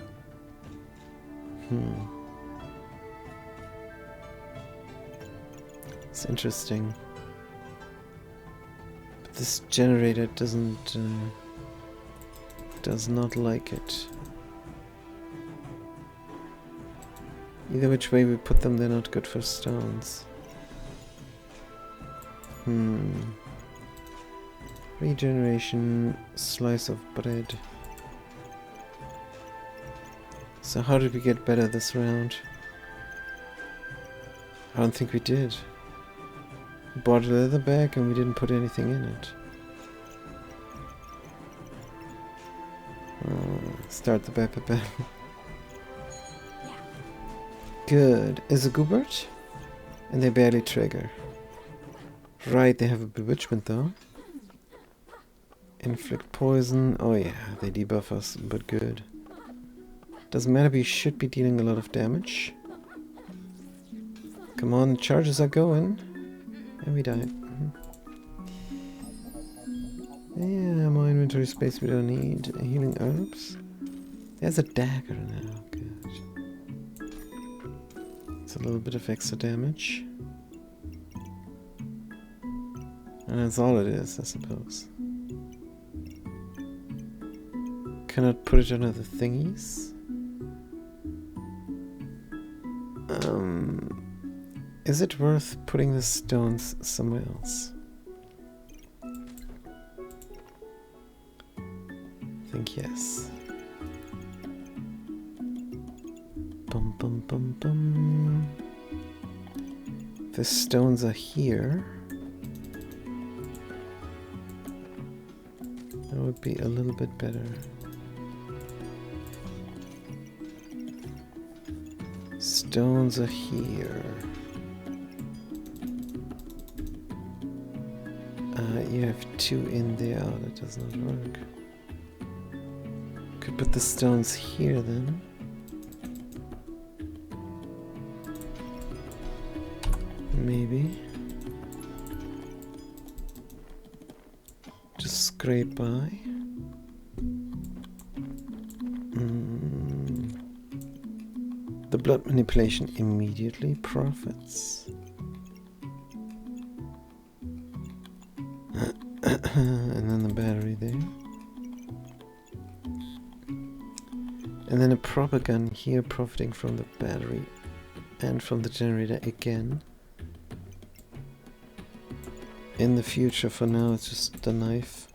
It's interesting. But this generator does not like it. Either which way we put them, they're not good for stones. Regeneration, slice of bread. So how did we get better this round? I don't think we did. We bought a leather bag and we didn't put anything in it. Start the pepper bell. Good. Is a Goobert? And they barely trigger. Right, they have a bewitchment though. Inflict poison. Oh yeah, they debuff us, but good. Doesn't matter, we should be dealing a lot of damage. Come on, charges are going. And we die. Yeah, more inventory space we don't need. Healing herbs. There's a dagger now. Good. It's a little bit of extra damage. And that's all it is, I suppose. Cannot put it on other thingies. Is it worth putting the stones somewhere else? I think yes. Bum bum bum bum. The stones are here. That would be a little bit better. Stones are here. You have 2 in there. Oh, that does not work. Could put the stones here then. Maybe. Just scrape by. The blood manipulation immediately profits. And then the battery there. And then a proper gun here, profiting from the battery and from the generator again. In the future, for now, it's just the knife.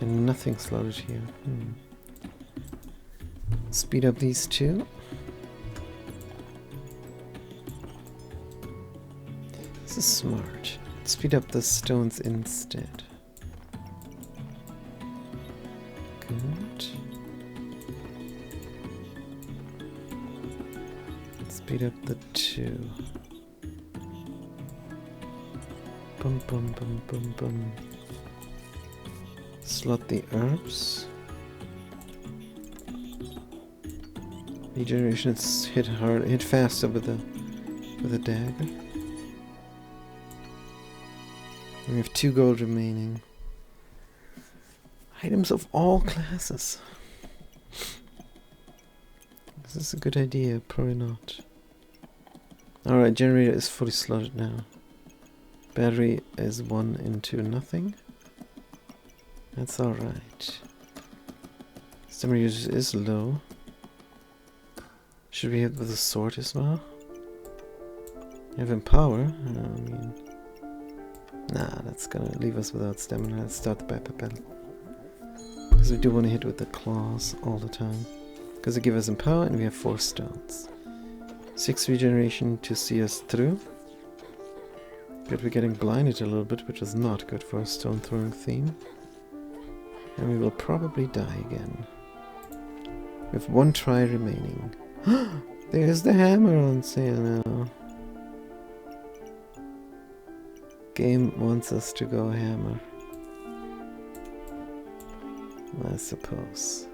And nothing slotted here. Speed up these two. This is smart. Speed up the stones instead. Good. Speed up the two. Bum bum bum bum bum. Slot the herbs. Regeneration, it's hit hard, hit faster with a dagger. We have 2 gold remaining. Items of all classes. Is this a good idea? Probably not. Alright, generator is fully slotted now. Battery is 1 into nothing. That's alright. Stamina usage is low. Should we hit with a sword as well? You have Empower? I mean... Nah, that's gonna leave us without stamina. Let's start the Bipedal. Because we do want to hit with the claws all the time. Because they give us Empower and we have 4 stones. 6 regeneration to see us through. Good, we're getting blinded a little bit, which is not good for a stone throwing theme. And we will probably die again. We have 1 try remaining. There's the hammer on sale now. Game wants us to go hammer. I suppose.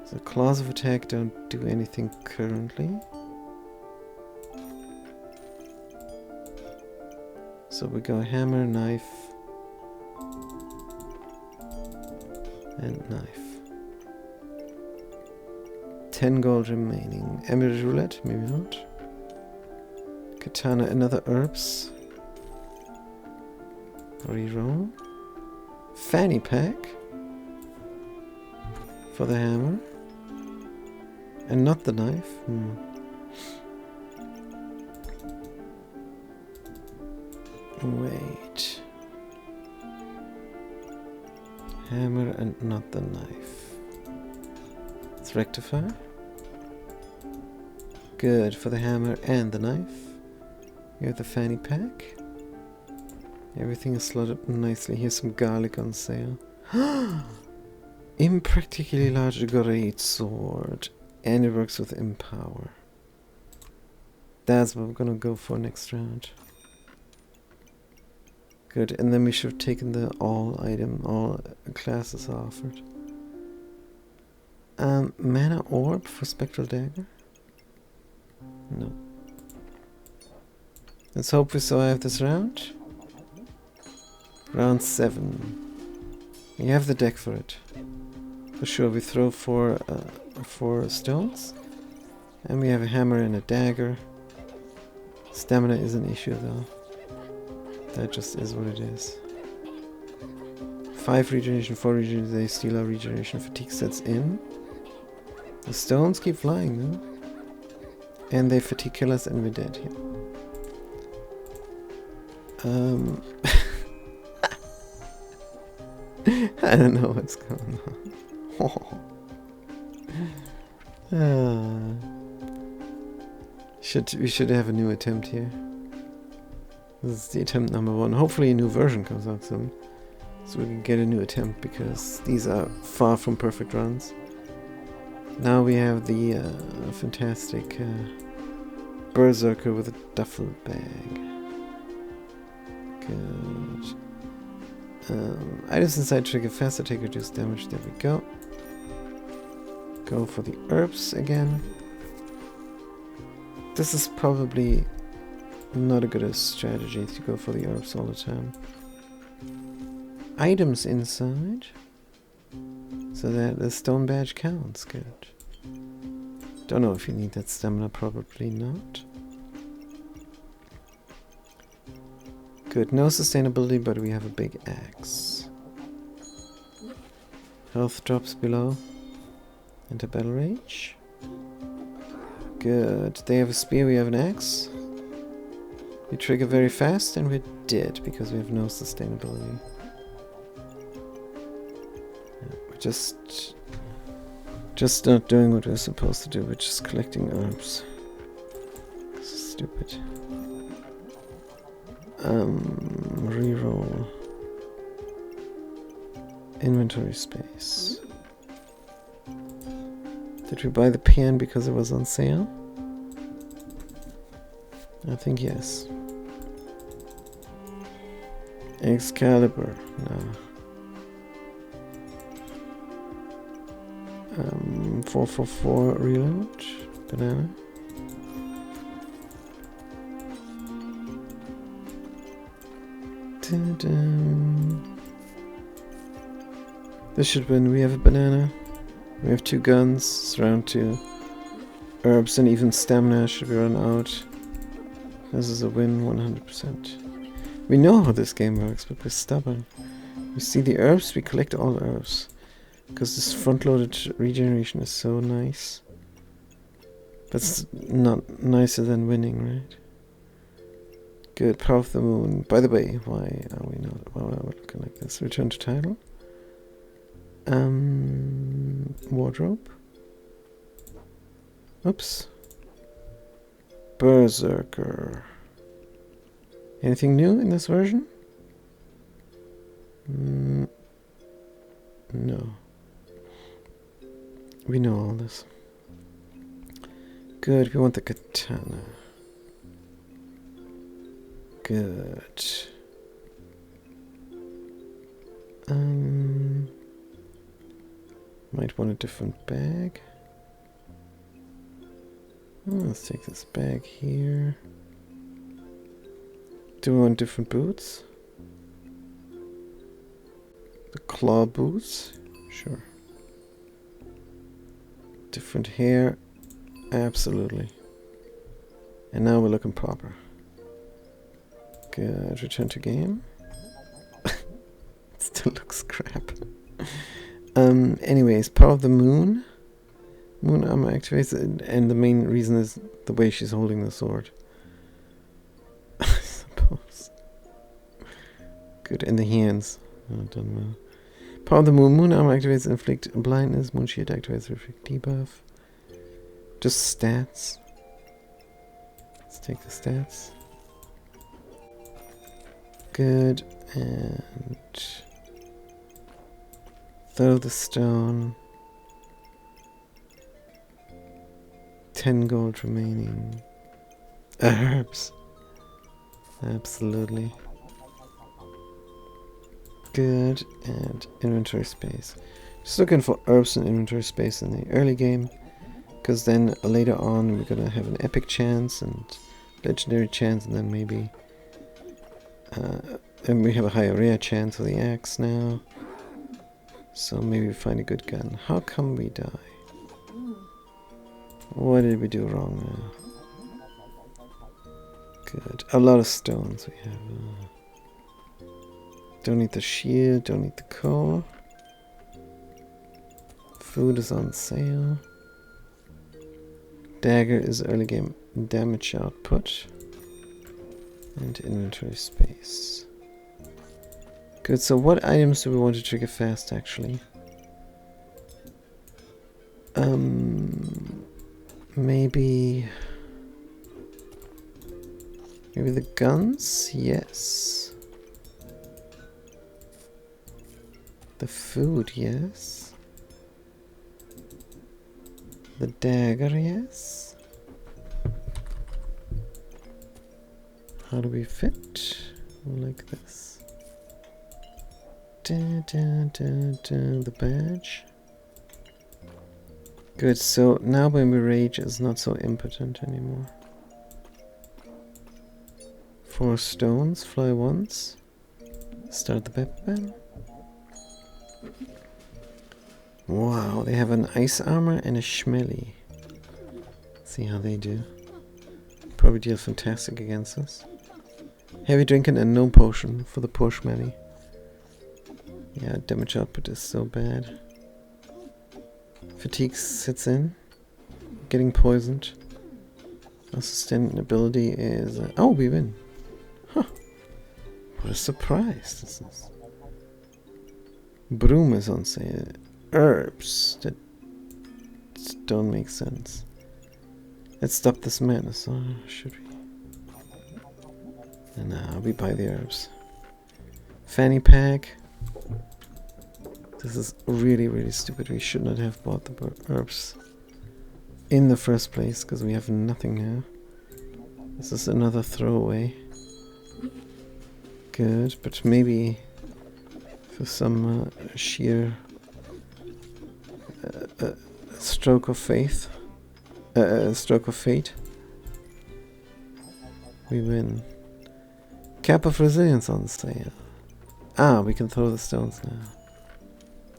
So claws of attack don't do anything currently. So we go hammer, knife, and knife. 10 gold remaining. Emerald roulette, maybe not. Katana, another herbs. Reroll. Fanny pack for the hammer. And not the knife. Wait. Hammer and not the knife. Let's rectify. Good, for the hammer and the knife. We have the fanny pack. Everything is slotted nicely. Here's some garlic on sale. Impractically large great sword. And it works with Empower. That's what we're gonna go for next round. Good, and then we should have taken the all item, all classes offered. Mana orb for Spectral Dagger? No. Let's hope we survive this round. Round 7. We have the deck for it. For sure, we throw 4 stones. And we have a hammer and a dagger. Stamina is an issue though. That just is what it is. 5 regeneration, 4 regeneration, they steal our regeneration. Fatigue sets in. The stones keep flying though. And they fatigue kill us and we're dead here. I don't know what's going on. We should have a new attempt here. This is the attempt number 1. Hopefully a new version comes out soon. So we can get a new attempt because these are far from perfect runs. Now we have the fantastic Berserker with a duffel bag. Good. Items inside trigger faster, take reduced damage. There we go. Go for the herbs again. This is probably not a good strategy to go for the herbs all the time. Items inside. So that the stone badge counts. Good. Don't know if you need that stamina, probably not. Good, no sustainability, but we have a big axe. Health drops below. Enter battle range. Good. They have a spear, we have an axe. We trigger very fast and we're dead because we have no sustainability. Yeah, we're just not doing what we're supposed to do. We're just collecting herbs. Stupid. Reroll. Inventory space. Did we buy the pen because it was on sale? I think yes. Excalibur, no. 444 reload. Banana. This should win. We have a banana. We have 2 guns. It's round 2. Herbs and even stamina should be run out. This is a win 100%. We know how this game works, but we're stubborn. We see the herbs, we collect all herbs. Because this front-loaded regeneration is so nice. That's not nicer than winning, right? Good, Power of the Moon. By the way, why are we looking like this? Return to title. Wardrobe. Oops. Berserker. Anything new in this version? No. We know all this. Good, we want the katana. Good. Might want a different bag. Let's take this bag here. Do we want different boots? The claw boots? Sure. Different hair? Absolutely. And now we're looking proper. Good, return to game. It still looks crap. Anyways, Power of the Moon. Moon armor activates, and the main reason is the way she's holding the sword. I suppose. Good, in the hands. Oh, done well. Power of the Moon. Moon armor activates, inflict blindness. Moon shield activates, reflect debuff. Just stats. Let's take the stats. Good, and throw the stone. 10 gold remaining. Herbs. Absolutely. Good, and inventory space. Just looking for herbs and inventory space in the early game, because then later on we're gonna have an epic chance and legendary chance, and then maybe and we have a higher rare chance for the axe now. So maybe we find a good gun. How come we die? What did we do wrong now? Good. A lot of stones we have. Don't need the shield, don't need the core. Food is on sale. Dagger is early game damage output. And inventory space. Good, so what items do we want to trigger fast actually? Maybe the guns? Yes. The food, yes. The dagger, yes. How do we fit? Like this. The badge. Good, so now when we rage it's not so impotent anymore. 4 stones, fly once. Start the weapon. Wow, they have an ice armor and a schmelly. See how they do. Probably deal fantastic against us. Heavy drinking and no potion for the poor schmanny. Yeah, damage output is so bad. Fatigue sits in. Getting poisoned. Our sustainability is... oh, we win. Huh. What a surprise this is. Broom is on sale. Herbs. That don't make sense. Let's stop this madness. Oh, should we? Nah, we buy the herbs. Fanny pack. This is really, really stupid. We should not have bought the herbs in the first place, because we have nothing now. This is another throwaway. Good, but maybe for some sheer stroke of faith, stroke of fate, we win. Cap of resilience on sale. Ah, we can throw the stones now.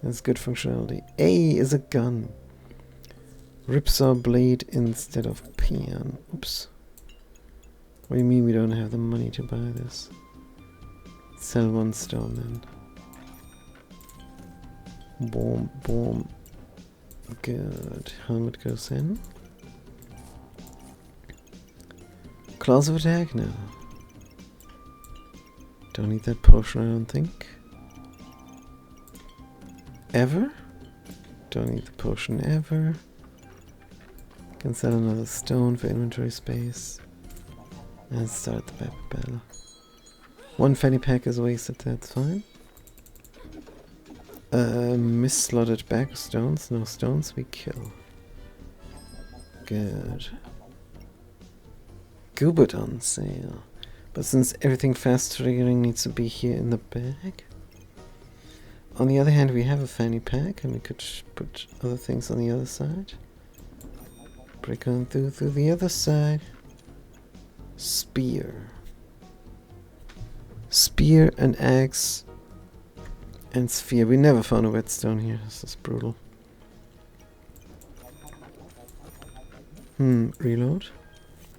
That's good functionality. A is a gun. Ripsaw blade instead of peon. Oops. What do you mean we don't have the money to buy this? Sell one stone then. Boom, boom. Good. Helmet goes in. Claws of attack now. Don't need that potion, I don't think. Ever? Don't need the potion ever. Can sell another stone for inventory space. And start the battle. One fanny pack is wasted, that's fine. Mis-slotted bag of stones. No stones, we kill. Good. Goobert on sale. But since everything fast triggering needs to be here in the bag. On the other hand, we have a fanny pack and we could put other things on the other side. Break on through the other side. Spear. Spear and axe and sphere. We never found a whetstone here. This is brutal. Reload.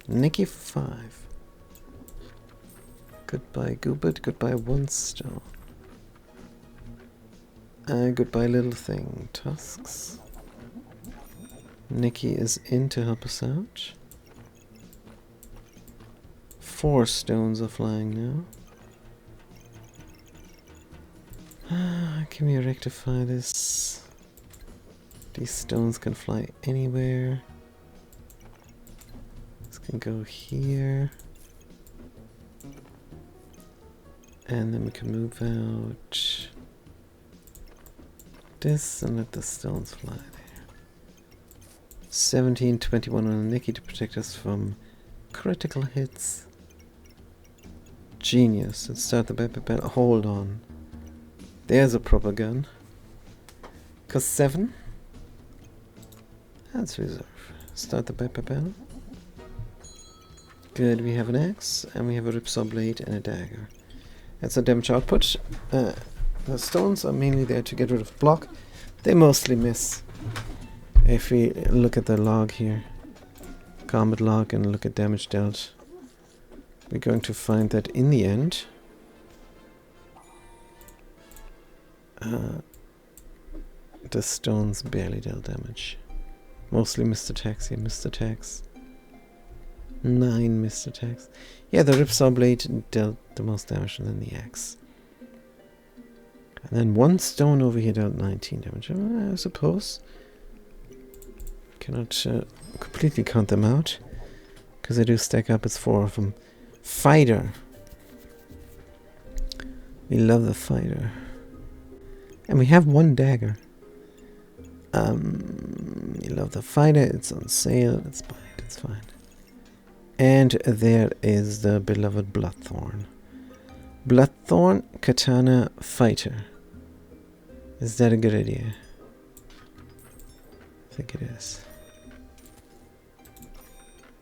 Nicky 5. Goodbye Goobert. Goodbye one stone. Goodbye little thing. Tusks. Nicky is in to help us out. 4 stones are flying now. Can we rectify this? These stones can fly anywhere. This can go here. And then we can move out this and let the stones fly there. 1721 on a Nicky to protect us from critical hits. Genius. Let's start the battle. Hold on. There's a proper gun. Cost 7. That's reserve. Start the battle. Good, we have an axe, and we have a ripsaw blade and a dagger. That's a damage output. The stones are mainly there to get rid of block. They mostly miss. If we look at the log here, combat log, and look at damage dealt, we're going to find that in the end, the stones barely dealt damage. Mostly missed attacks here, missed attacks. 9 missed attacks. Yeah, the ripsaw blade dealt the most damage, and then the axe. And then one stone over here dealt 19 damage. I suppose. Cannot completely count them out, because they do stack up. It's 4 of them. Fighter. We love the fighter. And we have 1 dagger. We love the fighter. It's on sale. Let's buy it. It's fine. And there is the beloved Bloodthorn. Bloodthorn Katana Fighter. Is that a good idea? I think it is.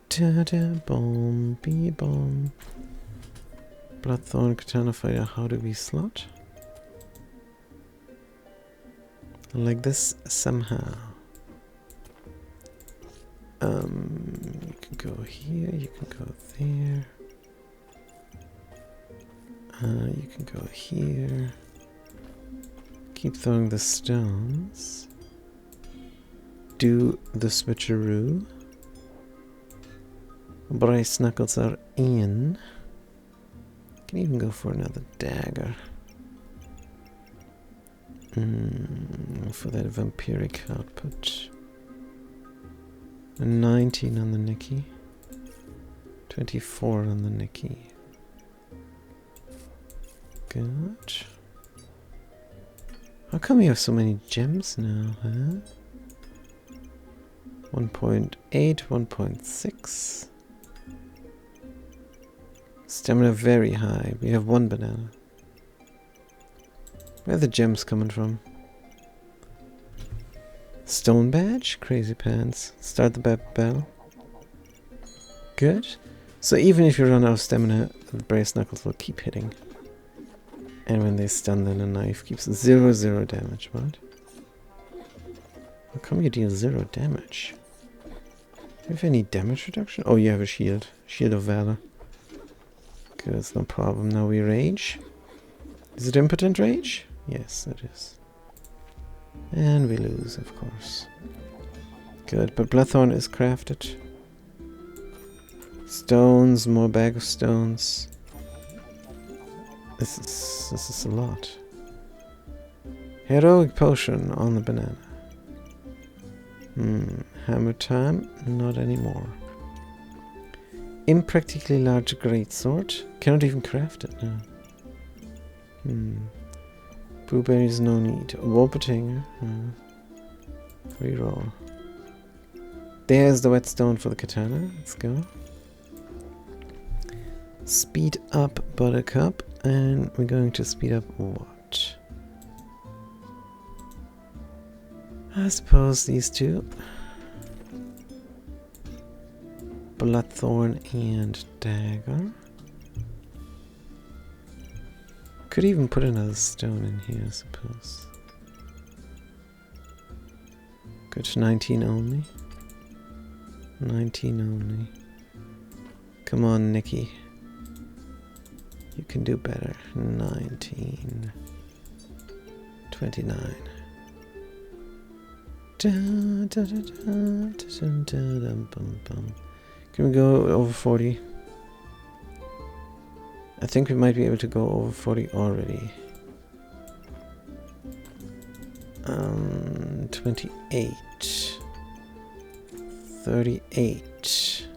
Da-da, boom, bee-boom. Bloodthorn Katana Fighter. How do we slot? Like this somehow. You can go here, you can go there. You can go here. Keep throwing the stones. Do the switcheroo. Brace knuckles are in. Can even go for another dagger. For that vampiric output. 19 on the Nikki. 24 on the Nikki. Good. How come you have so many gems now, huh? 1.8, 1.6. Stamina very high. We have 1 banana. Where are the gems coming from? Stone badge? Crazy pants. Start the battle. Good. So even if you run out of stamina, the brace knuckles will keep hitting. And when they stun, then a knife keeps 0 damage. What? How come you deal 0 damage? Do you have any damage reduction? Oh, you have a shield. Shield of Valor. Good, it's no problem. Now we rage. Is it impotent rage? Yes, it is. And we lose, of course. Good, but Bloodthorn is crafted. Stones, more bag of stones. This is a lot. Heroic potion on the banana. Hammer time? Not anymore. Impractically large greatsword. Cannot even craft it now. Blueberries, no need. Warpetinger. Reroll. There's the whetstone for the katana. Let's go. Speed up Buttercup. And we're going to speed up what? I suppose these two. Bloodthorn and dagger. Could even put another stone in here, I suppose. Good, 19 only. 19 only. Come on, Nikki. You can do better. 19. 29. Can we go over 40? I think we might be able to go over 40 already. 28. 38.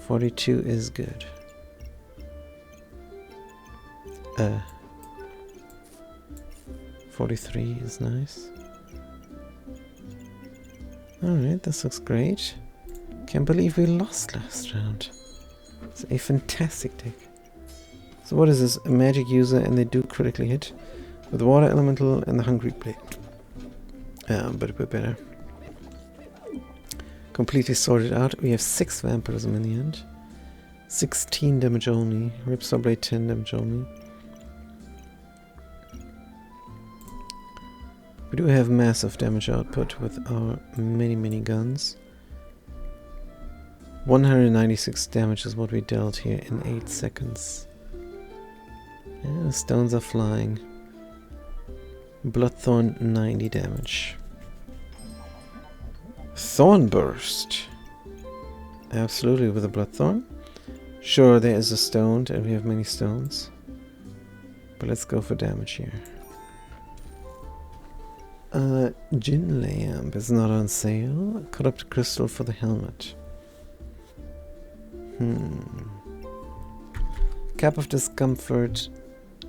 42 is good. 43 is nice. Alright, this looks great. Can't believe we lost last round. It's a fantastic deck. So what is this? A magic user and they do critically hit with the water elemental and the hungry blade. But we're better. Completely sorted out. We have 6 vampirism in the end. 16 damage only. Ripsaw blade 10 damage only. We do have massive damage output with our many guns. 196 damage is what we dealt here in 8 seconds. Yeah, the stones are flying. Bloodthorn 90 damage. Thornburst. Absolutely with a Bloodthorn. Sure, there is a stone and we have many stones. But let's go for damage here. Gin Lamp is not on sale. Corrupt Crystal for the helmet. Cap of Discomfort.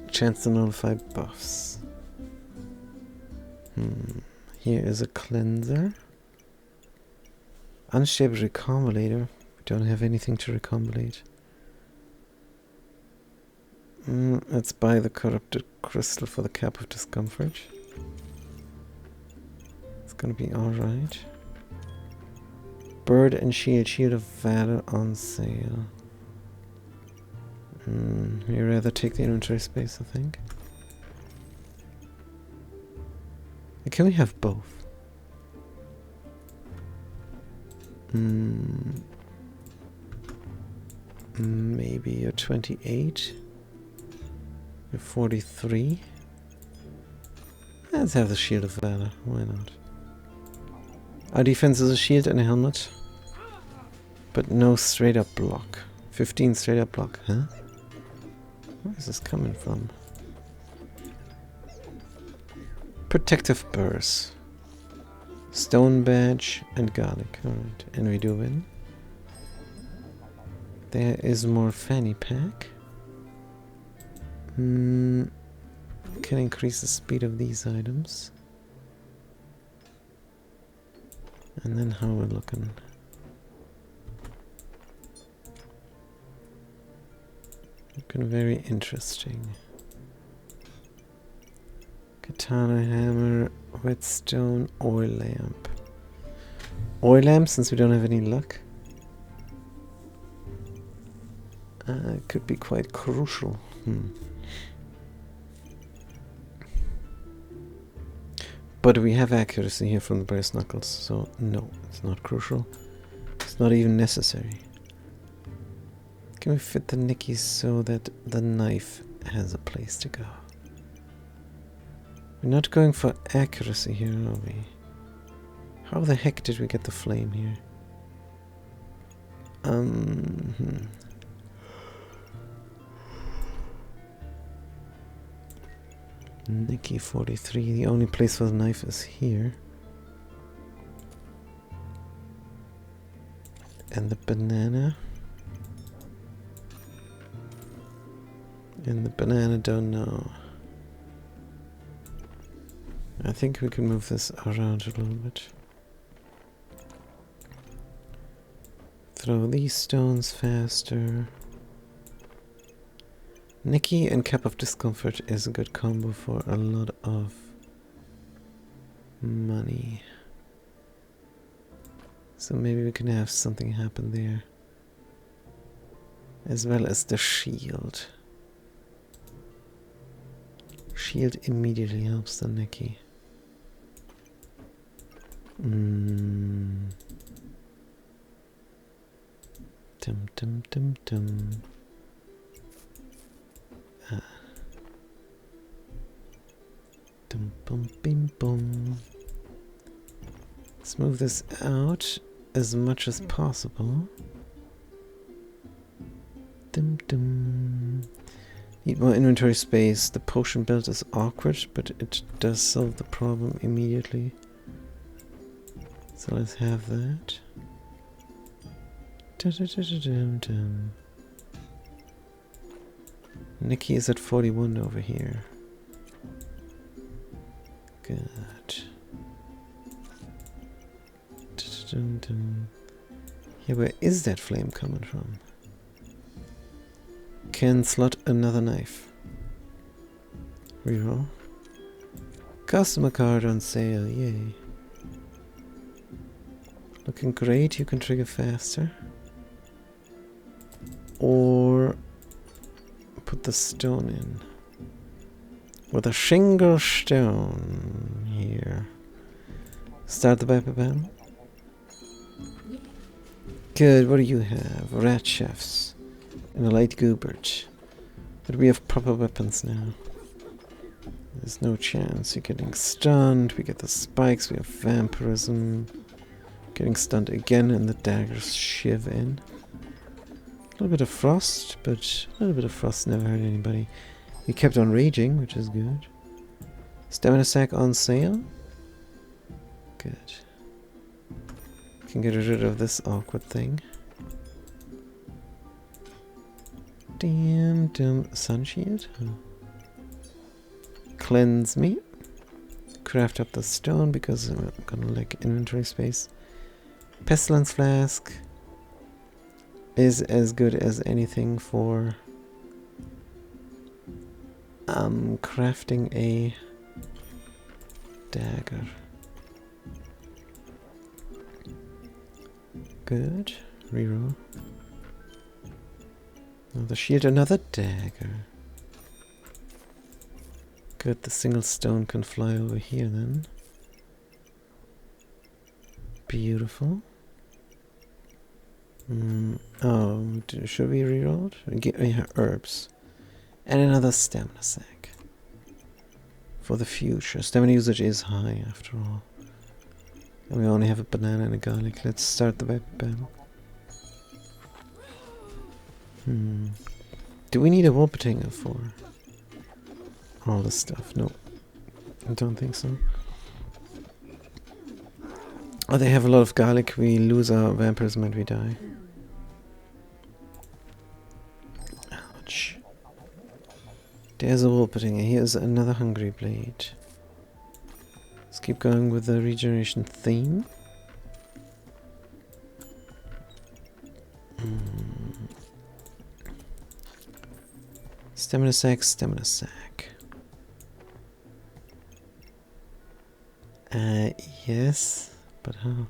Chance to nullify buffs. Here is a cleanser. Unstable recombinator. We don't have anything to recombinate. Let's buy the corrupted crystal for the cap of discomfort. It's gonna be alright. Bird and shield. Shield of Valor on sale. We rather take the inventory space, I think. Can we have both? Maybe a 28. We're 43. Let's have the Shield of Valor. Why not? Our defense is a shield and a helmet. But no straight up block. 15 straight up block, huh? Where is this coming from? Protective Burrs. Stone Badge and Garlic. Alright, and we do win. There is more Fanny Pack. Can increase the speed of these items. And then how we're looking. Looking very interesting. Katana hammer, whetstone, oil lamp. Oil lamp, since we don't have any luck. Could be quite crucial. But we have accuracy here from the brass knuckles, so no, it's not crucial. It's not even necessary. Can we fit the Nicky so that the knife has a place to go? We're not going for accuracy here, are we? How the heck did we get the flame here? Nicky 43, the only place for the knife is here. And the banana. And the banana, don't know. I think we can move this around a little bit. Throw these stones faster. Nicky and Cap of Discomfort is a good combo for a lot of money. So maybe we can have something happen there. As well as the shield. Shield immediately helps the Nicky. Dum dum dum dum. Dum bum bim bum. Let's move this out as much as possible. Dum dum. Need more inventory space. The potion build is awkward, but it does solve the problem immediately. So let's have that. Dum. Nicky is at 41 over here. Good. Yeah, where is that flame coming from? Can slot another knife. Reroll. Customer card on sale, yay. Looking great, you can trigger faster. Or put the stone in. With a shingle stone here. Start the battle. Good, what do you have? Rat chefs. And a light goobert. But we have proper weapons now. There's no chance. You're getting stunned. We get the spikes. We have vampirism. Getting stunned again, and the daggers shiv in. A little bit of frost, but a little bit of frost never hurt anybody. We kept on raging, which is good. Stamina sack on sale. Good. Can get rid of this awkward thing. Damn, sun shield. Huh. Cleanse me. Craft up the stone because I'm gonna lack inventory space. Pestilence flask is as good as anything for crafting a dagger. Good. Reroll. Another shield, another dagger. Good, the single stone can fly over here then. Beautiful. Oh, should we reroll? Yeah, herbs. And another stamina sack. For the future. Stamina usage is high after all. And we only have a banana and a garlic. Let's start the battle. Do we need a Wolpertinger for all this stuff? No. I don't think so. Oh, they have a lot of garlic. We lose our vampirism and we die. Ouch. There's a Wolpertinger. Here's another Hungry Blade. Let's keep going with the regeneration theme. Stamina sack, stamina sack. Yes, but how?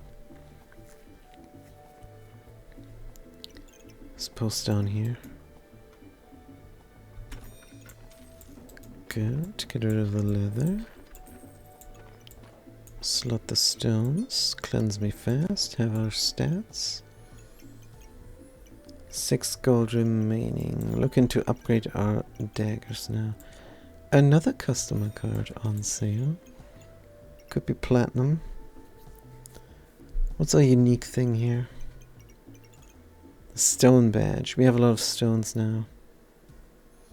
Suppose down here. Good, get rid of the leather. Slot the stones, cleanse me fast, have our stats. 6 gold remaining. Looking to upgrade our daggers now. Another customer card on sale. Could be platinum. What's our unique thing here? The stone badge. We have a lot of stones now.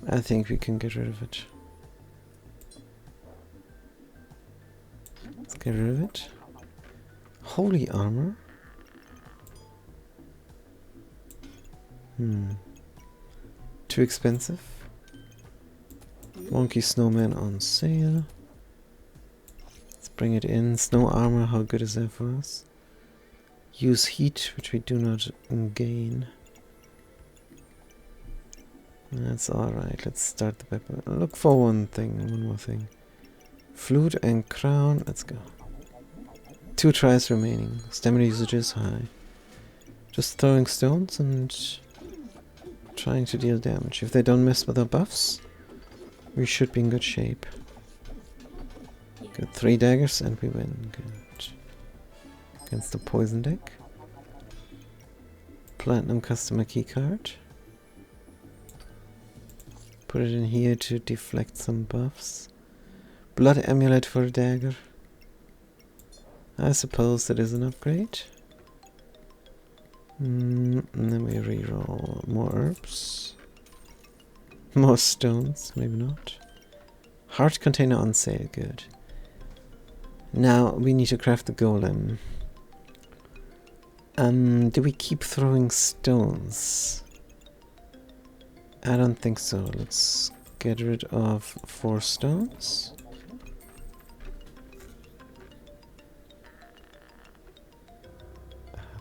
I think we can get rid of it. Let's get rid of it. Holy armor. Too expensive. Wonky snowman on sale. Let's bring it in. Snow armor, how good is that for us? Use heat, which we do not gain. That's alright. Let's start the weapon. Look for one more thing. Flute and crown. Let's go. 2 tries remaining. Stamina usage is high. Just throwing stones and trying to deal damage. If they don't mess with our buffs, we should be in good shape. Good, 3 daggers and we win. Good. Against the poison deck. Platinum customer keycard. Put it in here to deflect some buffs. Blood amulet for a dagger. I suppose that is an upgrade. And then we reroll more herbs. More stones, maybe not. Heart container on sale, good. Now we need to craft the golem. Do we keep throwing stones? I don't think so. Let's get rid of 4 stones.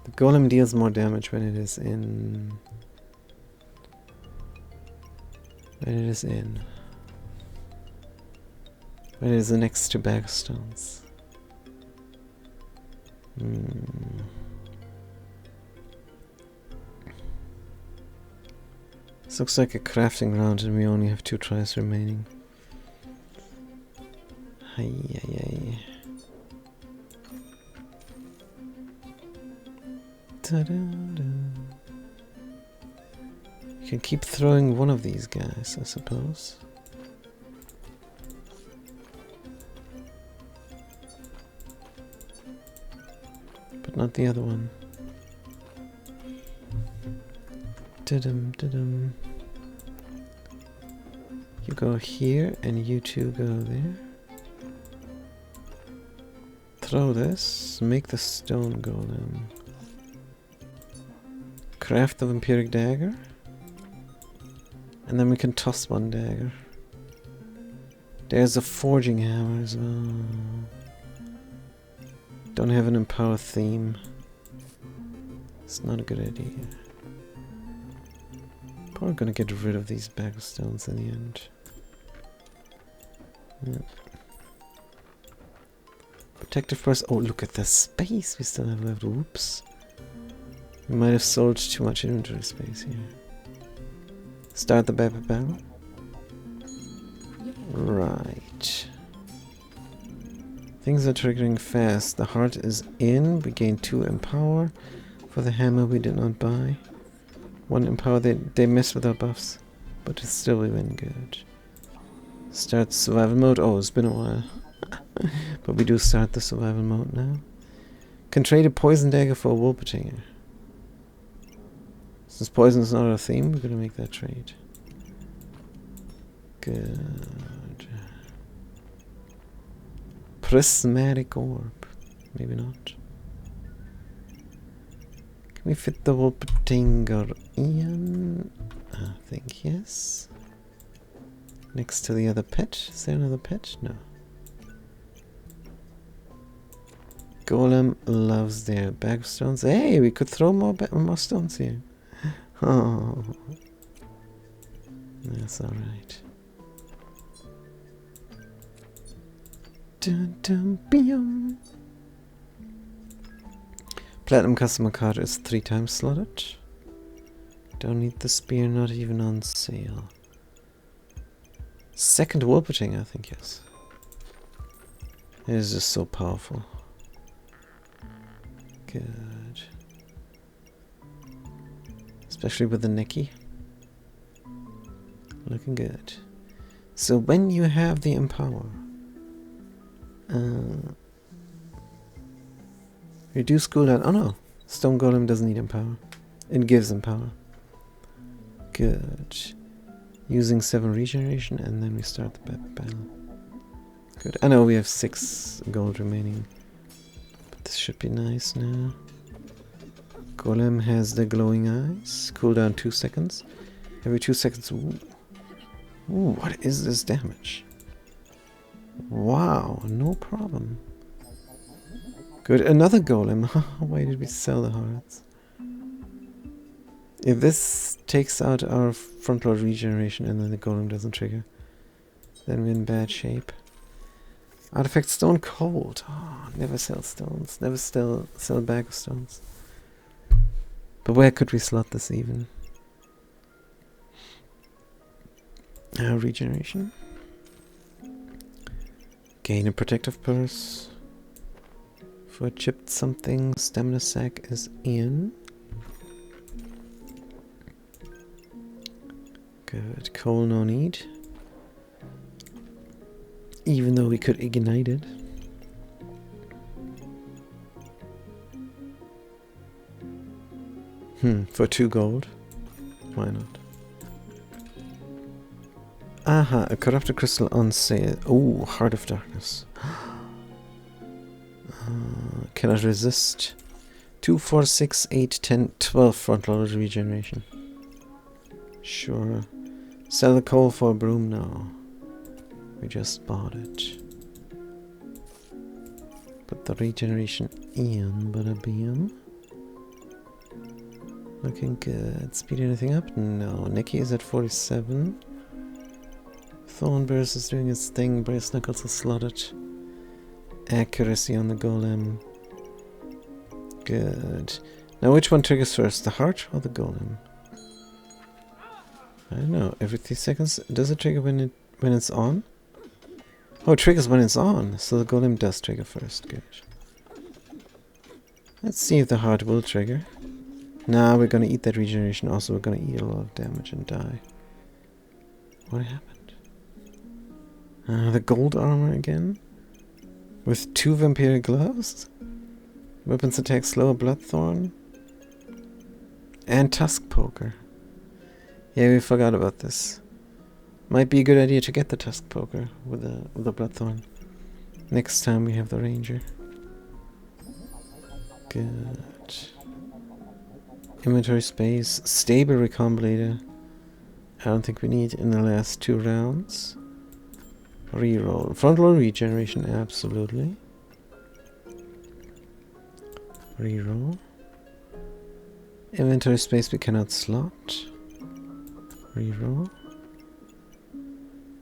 The golem deals more damage when it is in. When it is next to bag of stones. This looks like a crafting round and we only have 2 tries remaining. Hey. Ta-da-da. You can keep throwing one of these guys, I suppose. But not the other one. Da-dum. You go here and you 2 go there. Throw this, make the stone golem. Craft the vampiric dagger. And then we can toss 1 dagger. There's a forging hammer as well. Don't have an empower theme. It's not a good idea. Probably gonna get rid of these bag of stones in the end. Yep. Protective press. Oh, look at the space we still have left. Whoops. We might have sold too much inventory space here. Start the battle. Right. Things are triggering fast. The heart is in. We gain 2 empower. For the hammer we did not buy. 1 empower. They mess with our buffs. but still we win good. Start survival mode. Oh, it's been a while. But we do start the survival mode now. Can trade a poison dagger for a Wolpertinger. Since poison is not our theme, we're gonna make that trade. Good. Prismatic orb. Maybe not. Can we fit the Wolpertinger in? I think yes. Next to the other pet. Is there another pet? No. Golem loves their bag of stones. Hey, we could throw more stones here. Oh, that's alright. Dun dun bium. Platinum customer card is 3 times slotted. Don't need the spear, not even on sale. Second Wolpertinger, I think, yes. It is just so powerful. Good. Especially with the Neki. Looking good. So when you have the Empower, reduce cooldown. Oh no, Stone Golem doesn't need Empower. It gives Empower. Good. Using 7 regeneration, and then we start the battle. Good. I know we have 6 gold remaining. This should be nice now. Golem has the glowing eyes. Cooldown 2 seconds. Every 2 seconds. Ooh. Ooh, what is this damage? Wow, no problem. Good, another golem. Why did we sell the hearts? If this takes out our front load regeneration and then the golem doesn't trigger, then we're in bad shape. Artifact Stone Cold. Oh, never sell stones. Never sell a bag of stones. But where could we slot this even? Regeneration. Gain a protective purse. For a chipped something, stamina sack is in. Good. Coal no need. Even though we could ignite it. For 2 gold. Why not? Aha, a corrupted crystal on sale. Oh, Heart of Darkness. Cannot resist. 2, 4, 6, 8, 10, 12 front-loaded regeneration. Sure. Sell the coal for a broom? No. We just bought it. Put the regeneration in, bada beam. Looking good. Speed anything up? No. Neki is at 47. Thornburst is doing its thing. Brace Knuckles is slotted. Accuracy on the golem. Good. Now which one triggers first? The heart or the golem? I don't know. Every 3 seconds? Does it trigger when it's on? Oh, it triggers when it's on. So the golem does trigger first. Good. Let's see if the heart will trigger. Nah, we're gonna eat that regeneration. Also, we're gonna eat a lot of damage and die. What happened? The gold armor again? With 2 vampiric gloves? Weapons attack slower Bloodthorn? And Tusk Poker. Yeah, we forgot about this. Might be a good idea to get the Tusk Poker with the Bloodthorn. Next time we have the Ranger. Good. Inventory space. Stable Recombinator. I don't think we need in the last 2 rounds. Reroll. Frontload regeneration, absolutely. Reroll. Inventory space we cannot slot. Reroll.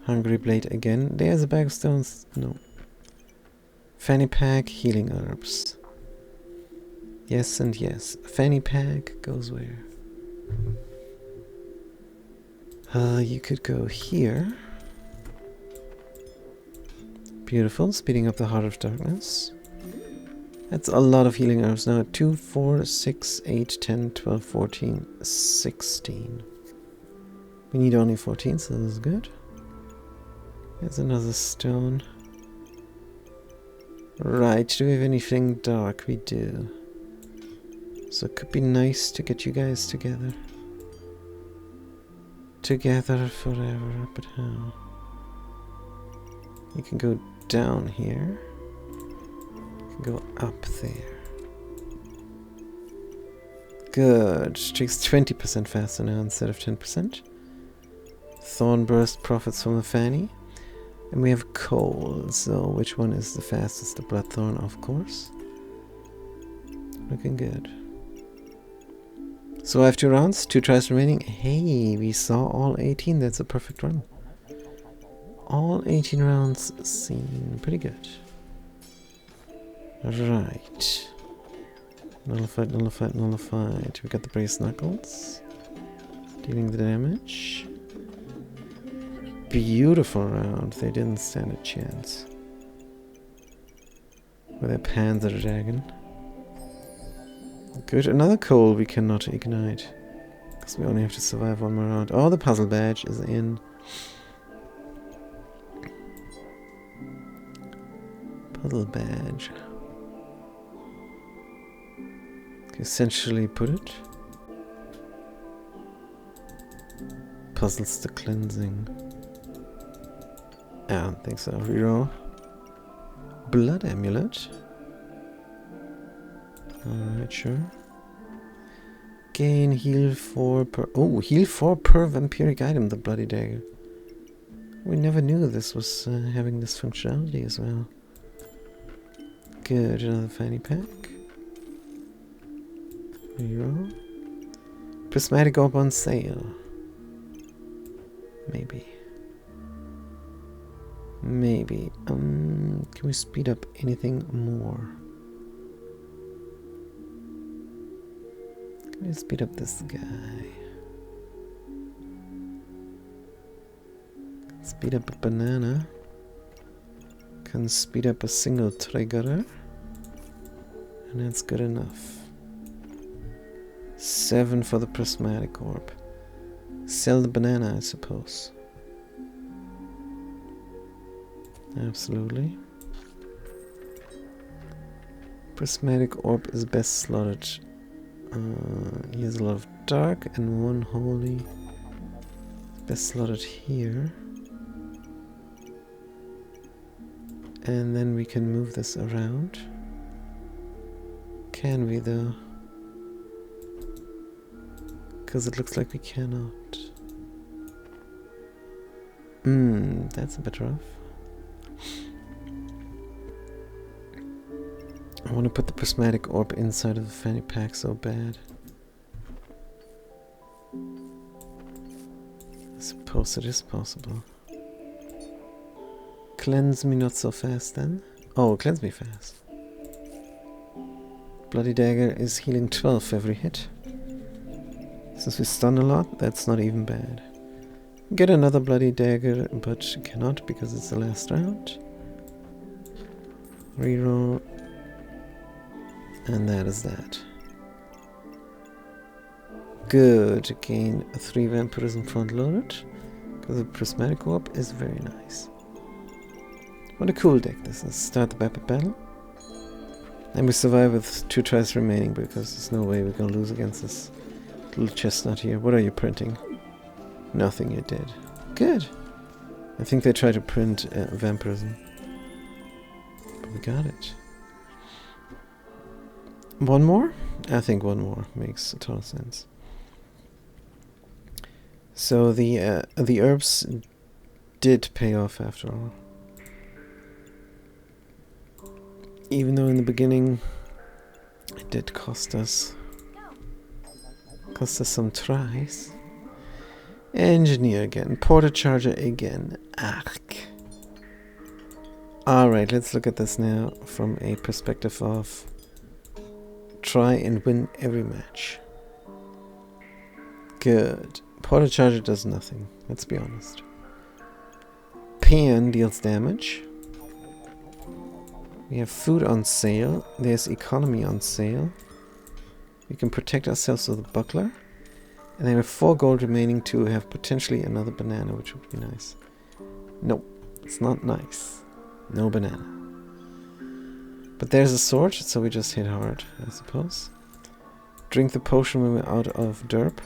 Hungry Blade again. There's a bag of stones. No. Fanny Pack, healing herbs. Yes and yes. Fanny Pack goes where? You could go here. Beautiful. Speeding up the Heart of Darkness. That's a lot of healing herbs now. 2, 4, 6, 8, 10, 12, 14, 16. We need only 14, so this is good. There's another stone. Right, do we have anything dark? We do. So it could be nice to get you guys together. Together forever, but how? You can go down here. You can go up there. Good. Takes 20% faster now instead of 10%. Thornburst profits from the fanny. And we have coal, so which one is the fastest? The bloodthorn, of course. Looking good. So I have 2 rounds, 2 tries remaining. Hey, we saw all 18, that's a perfect run. All 18 rounds seen, pretty good. Right. Nullified, nullified, nullified. We got the brace knuckles. Dealing the damage. Beautiful round. They didn't stand a chance. With their Panzer Dragon. Good. Another coal we cannot ignite. Because we only have to survive 1 more round. Oh, the puzzle badge is in. Puzzle badge. Essentially put it. Puzzles the cleansing. I don't think so. Reroll. Blood amulet. Alright, sure. Gain heal 4 per... Oh, heal 4 per vampiric item, the bloody dagger. We never knew this was having this functionality as well. Good, another fanny pack. Reroll. Prismatic orb on sale. Maybe. Maybe. Can we speed up anything more? Can we speed up this guy? Speed up a banana. Can speed up a single trigger. And that's good enough. 7 for the prismatic orb. Sell the banana, I suppose. Absolutely. Prismatic orb is best slotted. He has a lot of dark and 1 holy. Best slotted here. And then we can move this around. Can we though? Because it looks like we cannot. That's a bit rough. I want to put the prismatic orb inside of the fanny pack so bad. I suppose it is possible. Cleanse me not so fast then. Oh, cleanse me fast. Bloody dagger is healing 12 for every hit. Since we stun a lot, that's not even bad. Get another bloody dagger, but cannot because it's the last round. Reroll. And that is that. Good. Gain 3 vampirism front loaded. Because the prismatic orb is very nice. What a cool deck this is. Start the rapid battle. And we survive with 2 tries remaining because there's no way we're gonna lose against this little chestnut here. What are you printing? Nothing, you did. Good. I think they tried to print vampirism. But we got it. 1 more? I think 1 more makes a ton of sense. So the herbs did pay off after all. Even though in the beginning it did cost us some tries. Engineer again. Porter charger again. Arc. Alright, let's look at this now from a perspective of try and win every match. Good. Porter charger does nothing, let's be honest. Pan deals damage. We have food on sale. There's economy on sale. We can protect ourselves with a buckler. And then with 4 gold remaining to have potentially another banana, which would be nice. Nope, it's not nice. No banana. But there's a sword, so we just hit hard, I suppose. Drink the potion when we're out of derp.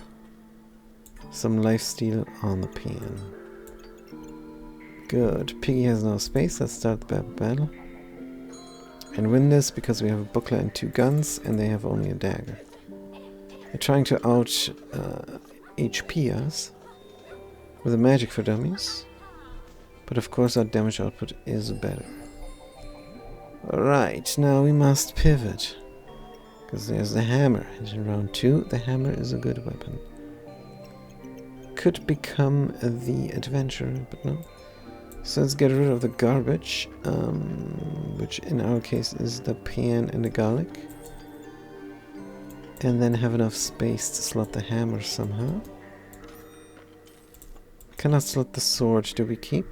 Some lifesteal on the pan. Good. Piggy has no space. Let's start the battle. And win this because we have a buckler and 2 guns, and they have only a dagger. They're trying to out HP us with a magic for dummies. But of course our damage output is better. Alright, now we must pivot. Because there's the hammer. And in round 2, the hammer is a good weapon. Could become the adventurer, but no. So let's get rid of the garbage, which in our case is the pan and the garlic. And then have enough space to slot the hammer somehow. Cannot slot the sword, do we keep?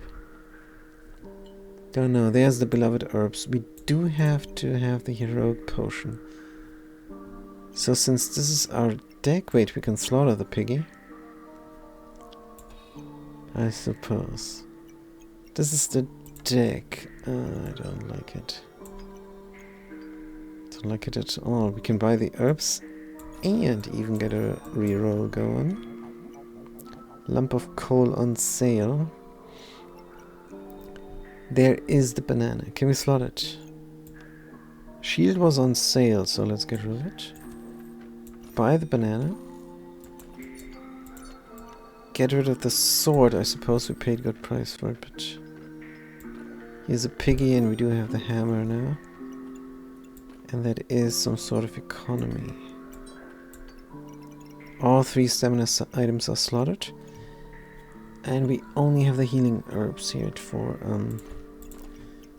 Don't know, there's the beloved herbs. We do have to have the heroic potion. So since this is our deck, wait, we can slaughter the piggy. I suppose. This is the deck. I don't like it. Don't like it at all. We can buy the herbs and even get a reroll going. Lump of coal on sale. There is the banana. Can we slot it? Shield was on sale, so let's get rid of it. Buy the banana. Get rid of the sword. I suppose we paid good price for it, but here's a piggy and we do have the hammer now. And that is some sort of economy. All 3 stamina items are slotted. And we only have the healing herbs here for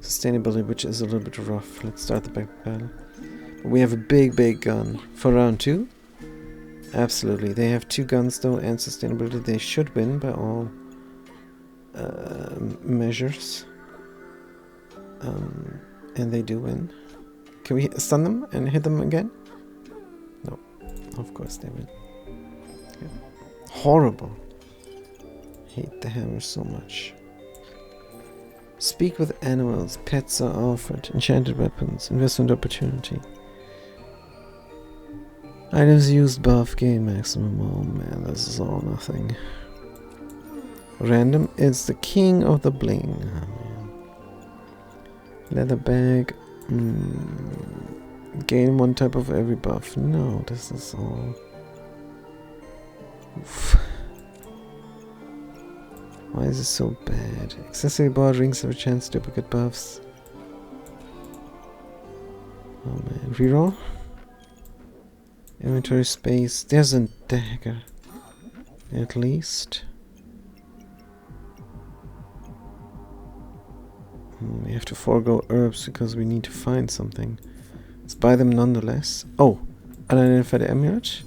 sustainability, which is a little bit rough. Let's start the back battle. We have a big gun for round 2. Absolutely. They have 2 guns though and sustainability. They should win by all measures. And they do win. Can we stun them and hit them again? No. Of course they win. Yeah. Horrible. Hate the hammer so much. Speak with animals. Pets are offered. Enchanted weapons. Investment opportunity. Items used buff, gain maximum. Oh man, this is all nothing. Random is the king of the bling. Oh, leather bag. Gain 1 type of every buff. No, this is all. Oof. Why is it so bad? Accessory bar rings have a chance to duplicate buffs. Oh man, reroll. Inventory space. There's a dagger. At least. We have to forego herbs because we need to find something. Let's buy them nonetheless. Oh! Unidentified amulet.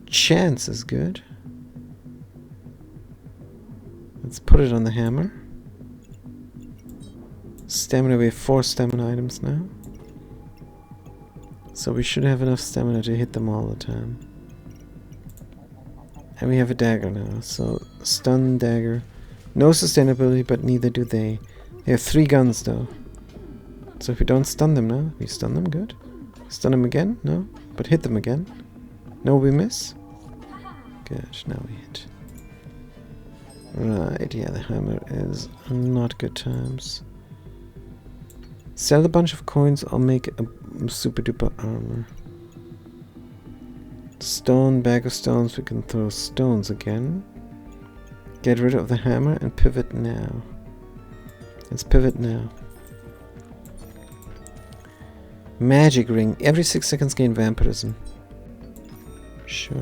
Chance is good. Let's put it on the hammer. Stamina, we have 4 stamina items now. So we should have enough stamina to hit them all the time. And we have a dagger now, so stun, dagger. No sustainability, but neither do they. They have 3 guns though. So if we don't stun them now, we stun them, good. Stun them again, no. But hit them again. No, we miss. Good, now we hit. Right, yeah, the hammer is not good times. Sell a bunch of coins, I'll make a super duper armor. Stone, bag of stones, we can throw stones again. Get rid of the hammer and pivot now. Let's pivot now. Magic ring, every 6 seconds gain vampirism. Sure.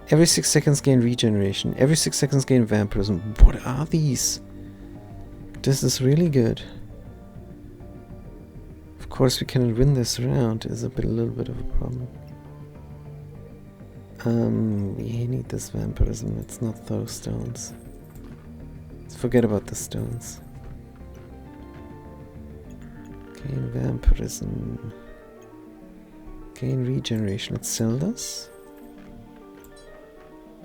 Every 6 seconds gain regeneration. Every 6 seconds gain vampirism. What are these? This is really good. Of course we cannot win this round. Is a little bit of a problem. We need this vampirism. Let's not throw stones. Let's forget about the stones. Gain vampirism. Gain regeneration. Let's sell this.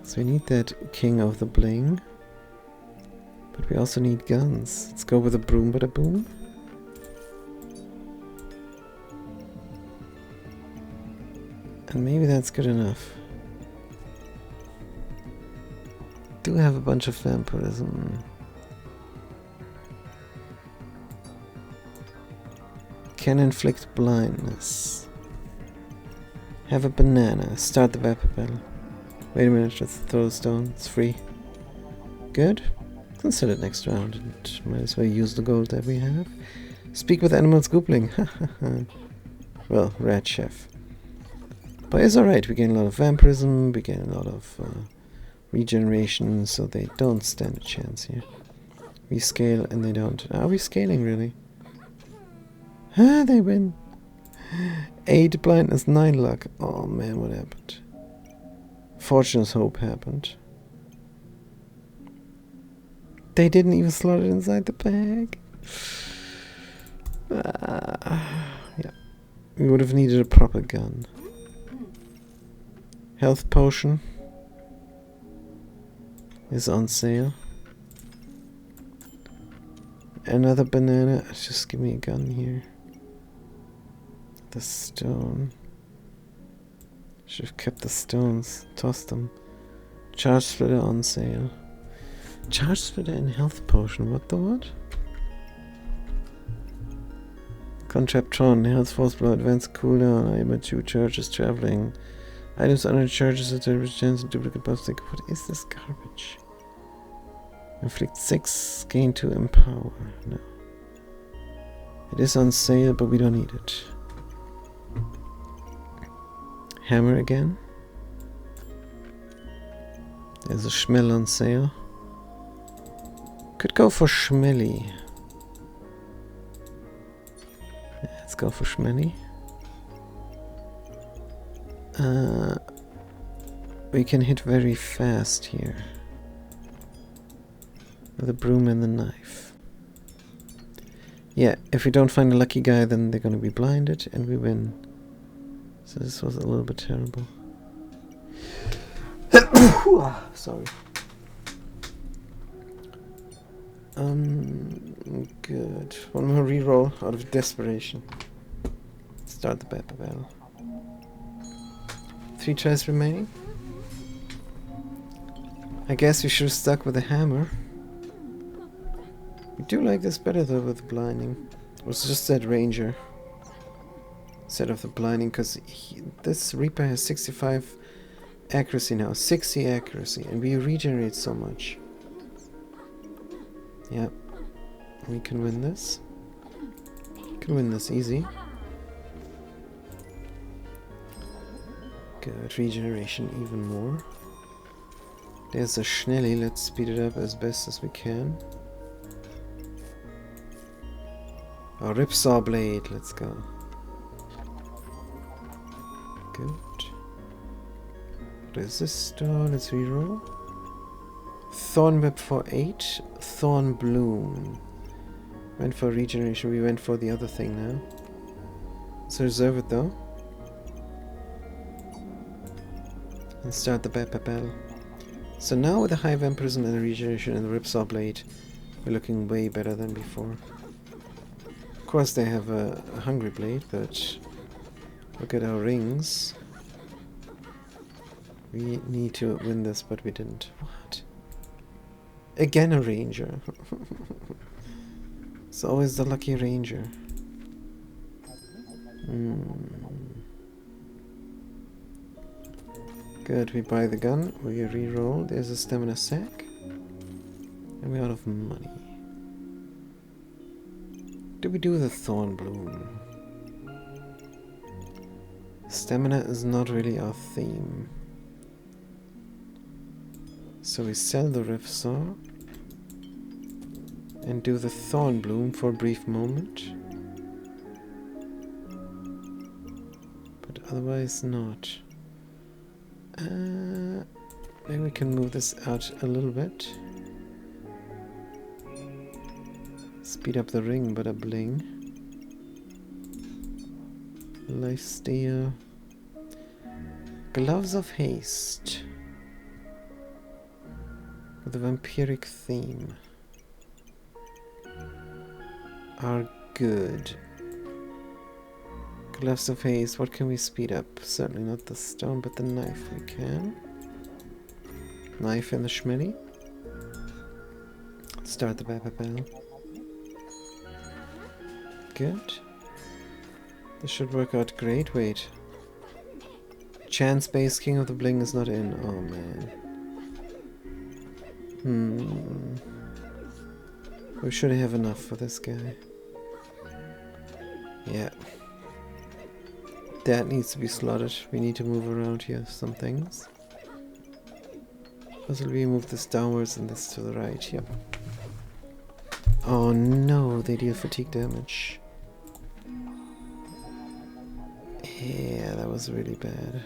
So we need that king of the bling. But we also need guns. Let's go with a broom bada boom. And maybe that's good enough. Do have a bunch of vampirism. Can inflict blindness. Have a banana. Start the vapor battle. Wait a minute, let's throw a stone. It's free. Good. Consider it next round, and might as well use the gold that we have. Speak with animals, Goopling. Well, rat chef. But it's alright, we gain a lot of vampirism, we gain a lot of regeneration, so they don't stand a chance here. We scale and they don't. Are we scaling really? Ah, they win. 8 blindness, 9 luck. Oh man, what happened? Fortune's hope happened. They didn't even slot it inside the bag. Yeah. We would have needed a proper gun. Health potion is on sale. Another banana. Just give me a gun here. The stone. Should have kept the stones. Tossed them. Charge splitter on sale. Charge splitter and health potion. What the what? Contraptron. Health force blow. Advanced cooldown. I'm at 2 charges traveling. Items under charges at a chance of duplicate buffs. What is this garbage? Inflict 6. Gain 2 empower. No. It is on sale, but we don't need it. Hammer again. There's a Schmell on sale. Could go for Schmelly. Let's go for Schmelly. We can hit very fast here. With a broom and the knife. Yeah, if we don't find a lucky guy, then they're gonna be blinded and we win. So this was a little bit terrible. Sorry. Good. One more reroll out of desperation. Start the battle. 3 tries remaining. I guess we should have stuck with the hammer. We do like this better though with the blinding. It was just that ranger instead of the blinding, because this Reaper has 65 accuracy now, 60 accuracy, and we regenerate so much. Yeah, we can win this. Can win this easy. Good, regeneration even more. There's a Schnelly, let's speed it up as best as we can. A Ripsaw Blade, let's go. Good. Resistor, let's reroll. Thorn Whip for 8. Thorn Bloom. Went for regeneration, we went for the other thing now. Let's reserve it though. And start the battle. So now with the high vampirism and the regeneration and the Ripsaw Blade, we're looking way better than before. Of course they have a Hungry Blade, but look at our rings. We need to win this, but we didn't. What? Again a ranger. It's always the lucky ranger. Good, we buy the gun, we reroll, there's a stamina sack, and we're out of money. Do we do the Thorn Bloom? Stamina is not really our theme. So we sell the Ripsaw and do the Thorn Bloom for a brief moment. But otherwise not. Maybe we can move this out a little bit. Speed up the ring, but a bling. Life steal. Gloves of Haste. With a vampiric theme. Are good. Gloves of Haste, what can we speed up? Certainly not the stone, but the knife we can. Knife and the shmelly. Start the Bababel. Good. This should work out great. Wait. Chance-based King of the Bling is not in. Oh man. We should have enough for this guy. Yeah. That needs to be slotted. We need to move around here some things. Possibly move this downwards and this to the right. Yep. Oh no, they deal fatigue damage. Yeah, that was really bad.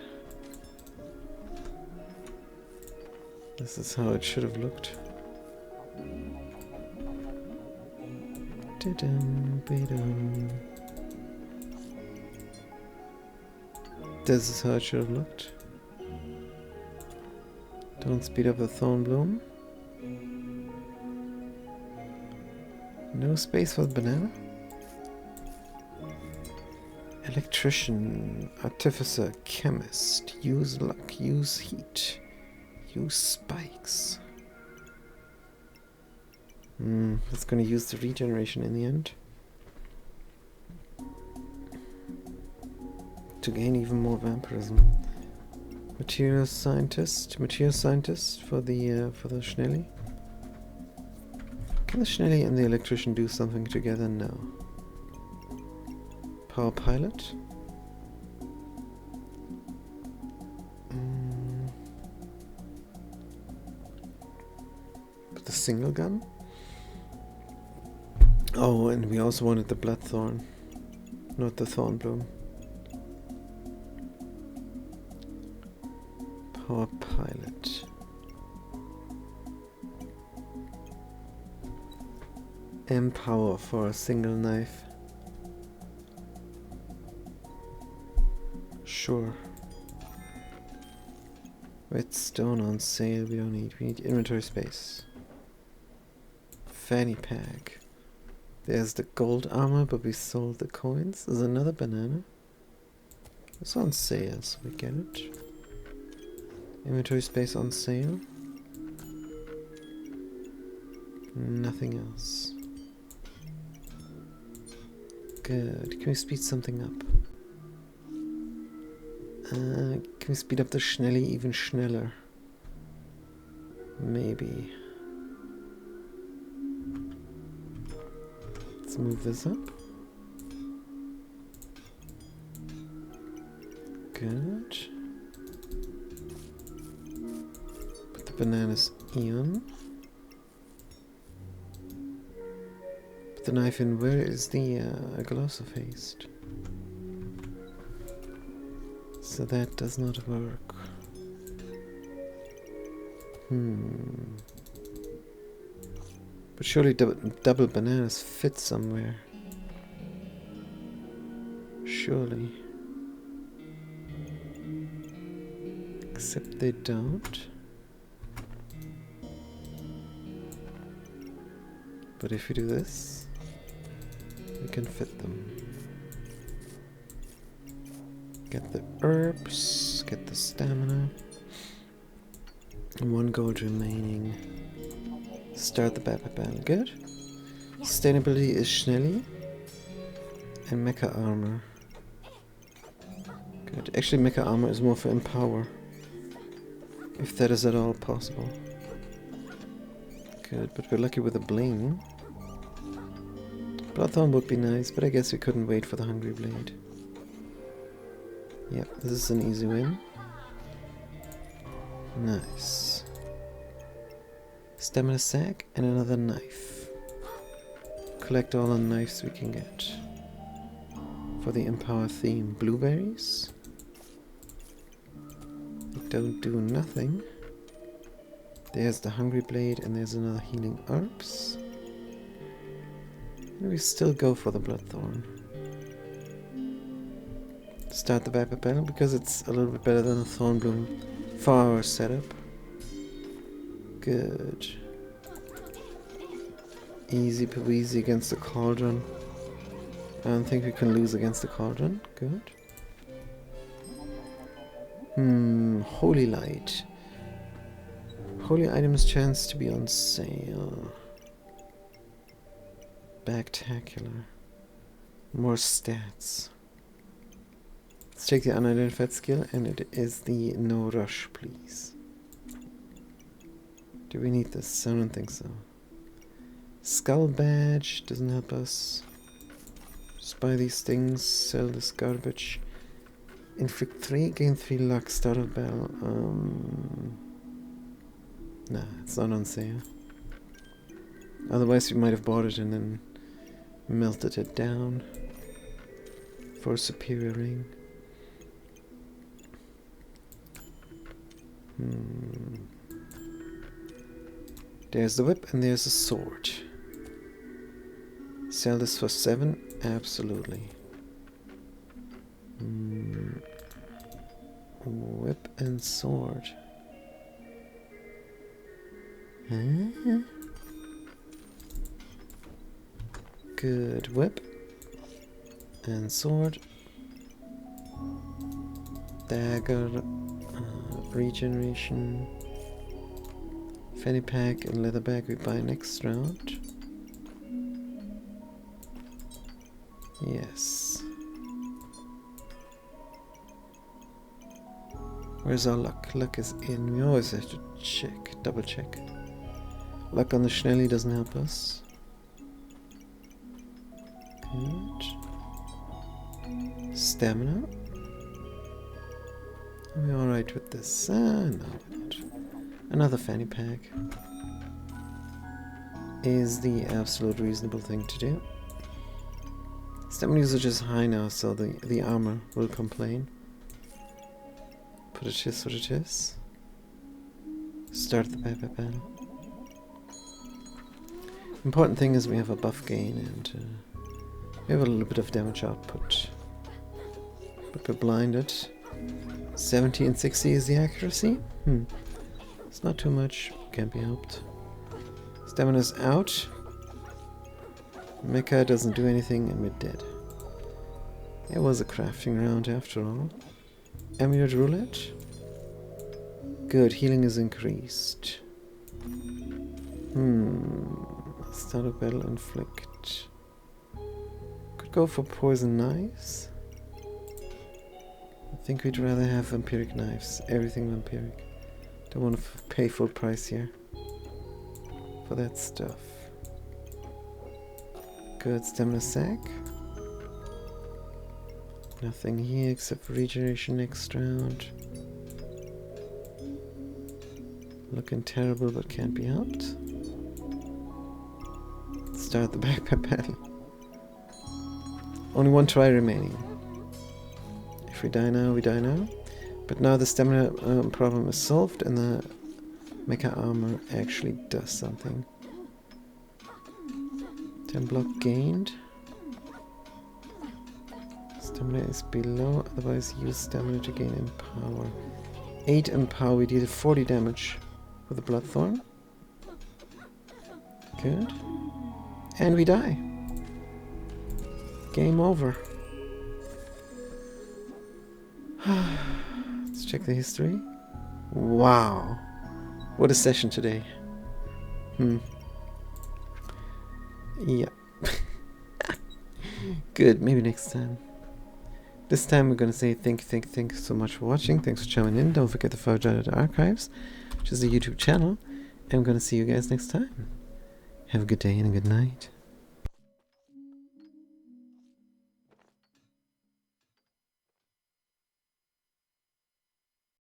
This is how it should have looked. This is how it should have looked. Don't speed up the Thornbloom. No space for the banana. Electrician, artificer, chemist. Use luck, use heat, use spikes. That's gonna use the regeneration in the end. To gain even more vampirism. Material scientist for the Schnelly. Can the Schnelly and the electrician do something together? No. Power pilot. The single gun. Oh, and we also wanted the Bloodthorn, not the Thornbloom. Power pilot. Empower for a single knife. Sure. Redstone on sale we don't need. We need inventory space. Fanny pack. There's the gold armor, but we sold the coins. There's another banana. It's on sale, so we get it. Inventory space on sale. Nothing else. Good. Can we speed something up? Can we speed up the Schnelly even schneller? Maybe. Let's move this up. Good. Put the bananas in. Put the knife in. Where is the Gloves of Haste? So that does not work. But surely double bananas fit somewhere. Surely. Except they don't. But if you do this, we can fit them. Get the herbs, get the stamina. And 1 gold remaining. Start the Bababel. Good. Sustainability is Schnelly. And Mecha Armor. Good. Actually, Mecha Armor is more for Empower. If that is at all possible. Good, but we're lucky with a Bling. Bloodthorn would be nice, but I guess we couldn't wait for the Hungry Blade. Yep, this is an easy win. Nice. Stamina sack and another knife. Collect all the knives we can get. For the Empower theme. Blueberries. They don't do nothing. There's the Hungry Blade and there's another healing herbs. And we still go for the Bloodthorn. Start the backpack panel because it's a little bit better than the Thornbloom for our setup. Good. Easy peasy against the Cauldron. I don't think we can lose against the Cauldron. Good. Holy Light. Holy items chance to be on sale. Spectacular. More stats. Let's take the unidentified skill, and it is the no rush, please. Do we need this? I don't think so. Skull badge doesn't help us. Just buy these things, sell this garbage. Inflict 3, gain 3 luck, start of battle. Nah, it's not on sale. Otherwise we might have bought it and then melted it down for a superior ring. There's the whip and there's a sword. Sell this for 7? Absolutely. Whip and sword. Huh? Good whip and sword. Dagger, regeneration. Fanny pack and leather bag we buy next round. Yes. Where's our luck? Luck is in. We always have to check, double check. Luck on the Schnelly doesn't help us. Good. Stamina. Are we alright with this? No, we're not. Another fanny pack is the absolute reasonable thing to do. Stamina usage is high now, so the armor will complain. But it is what it is. Start the backpack battle. Important thing is we have a buff gain and we have a little bit of damage output. But we're blinded. 70 and 60 is the accuracy? It's not too much, can't be helped. Stamina's out. Mecha doesn't do anything and we're dead. It was a crafting round after all. Amulet roulette. Good, healing is increased. Start of battle inflict. Could go for poison knives. I think we'd rather have vampiric knives. Everything vampiric. Don't want to pay full price here for that stuff. Good, stamina sack. Nothing here except for regeneration next round. Looking terrible but can't be helped. Start the backpack battle. Only one try remaining. If we die now, we die now. But now the stamina problem is solved and the mecha armor actually does something. 10 block gained. Stamina is below, otherwise use stamina to gain empower. 8 empower, we deal 40 damage with the Bloodthorn. Good. And we die. Game over. Let's check the history. Wow. What a session today. Yeah. Good, maybe next time. This time we're gonna say thanks so much for watching. Thanks for chiming in. Don't forget the Fudge Archives, which is a YouTube channel. And I'm gonna see you guys next time. Have a good day and a good night.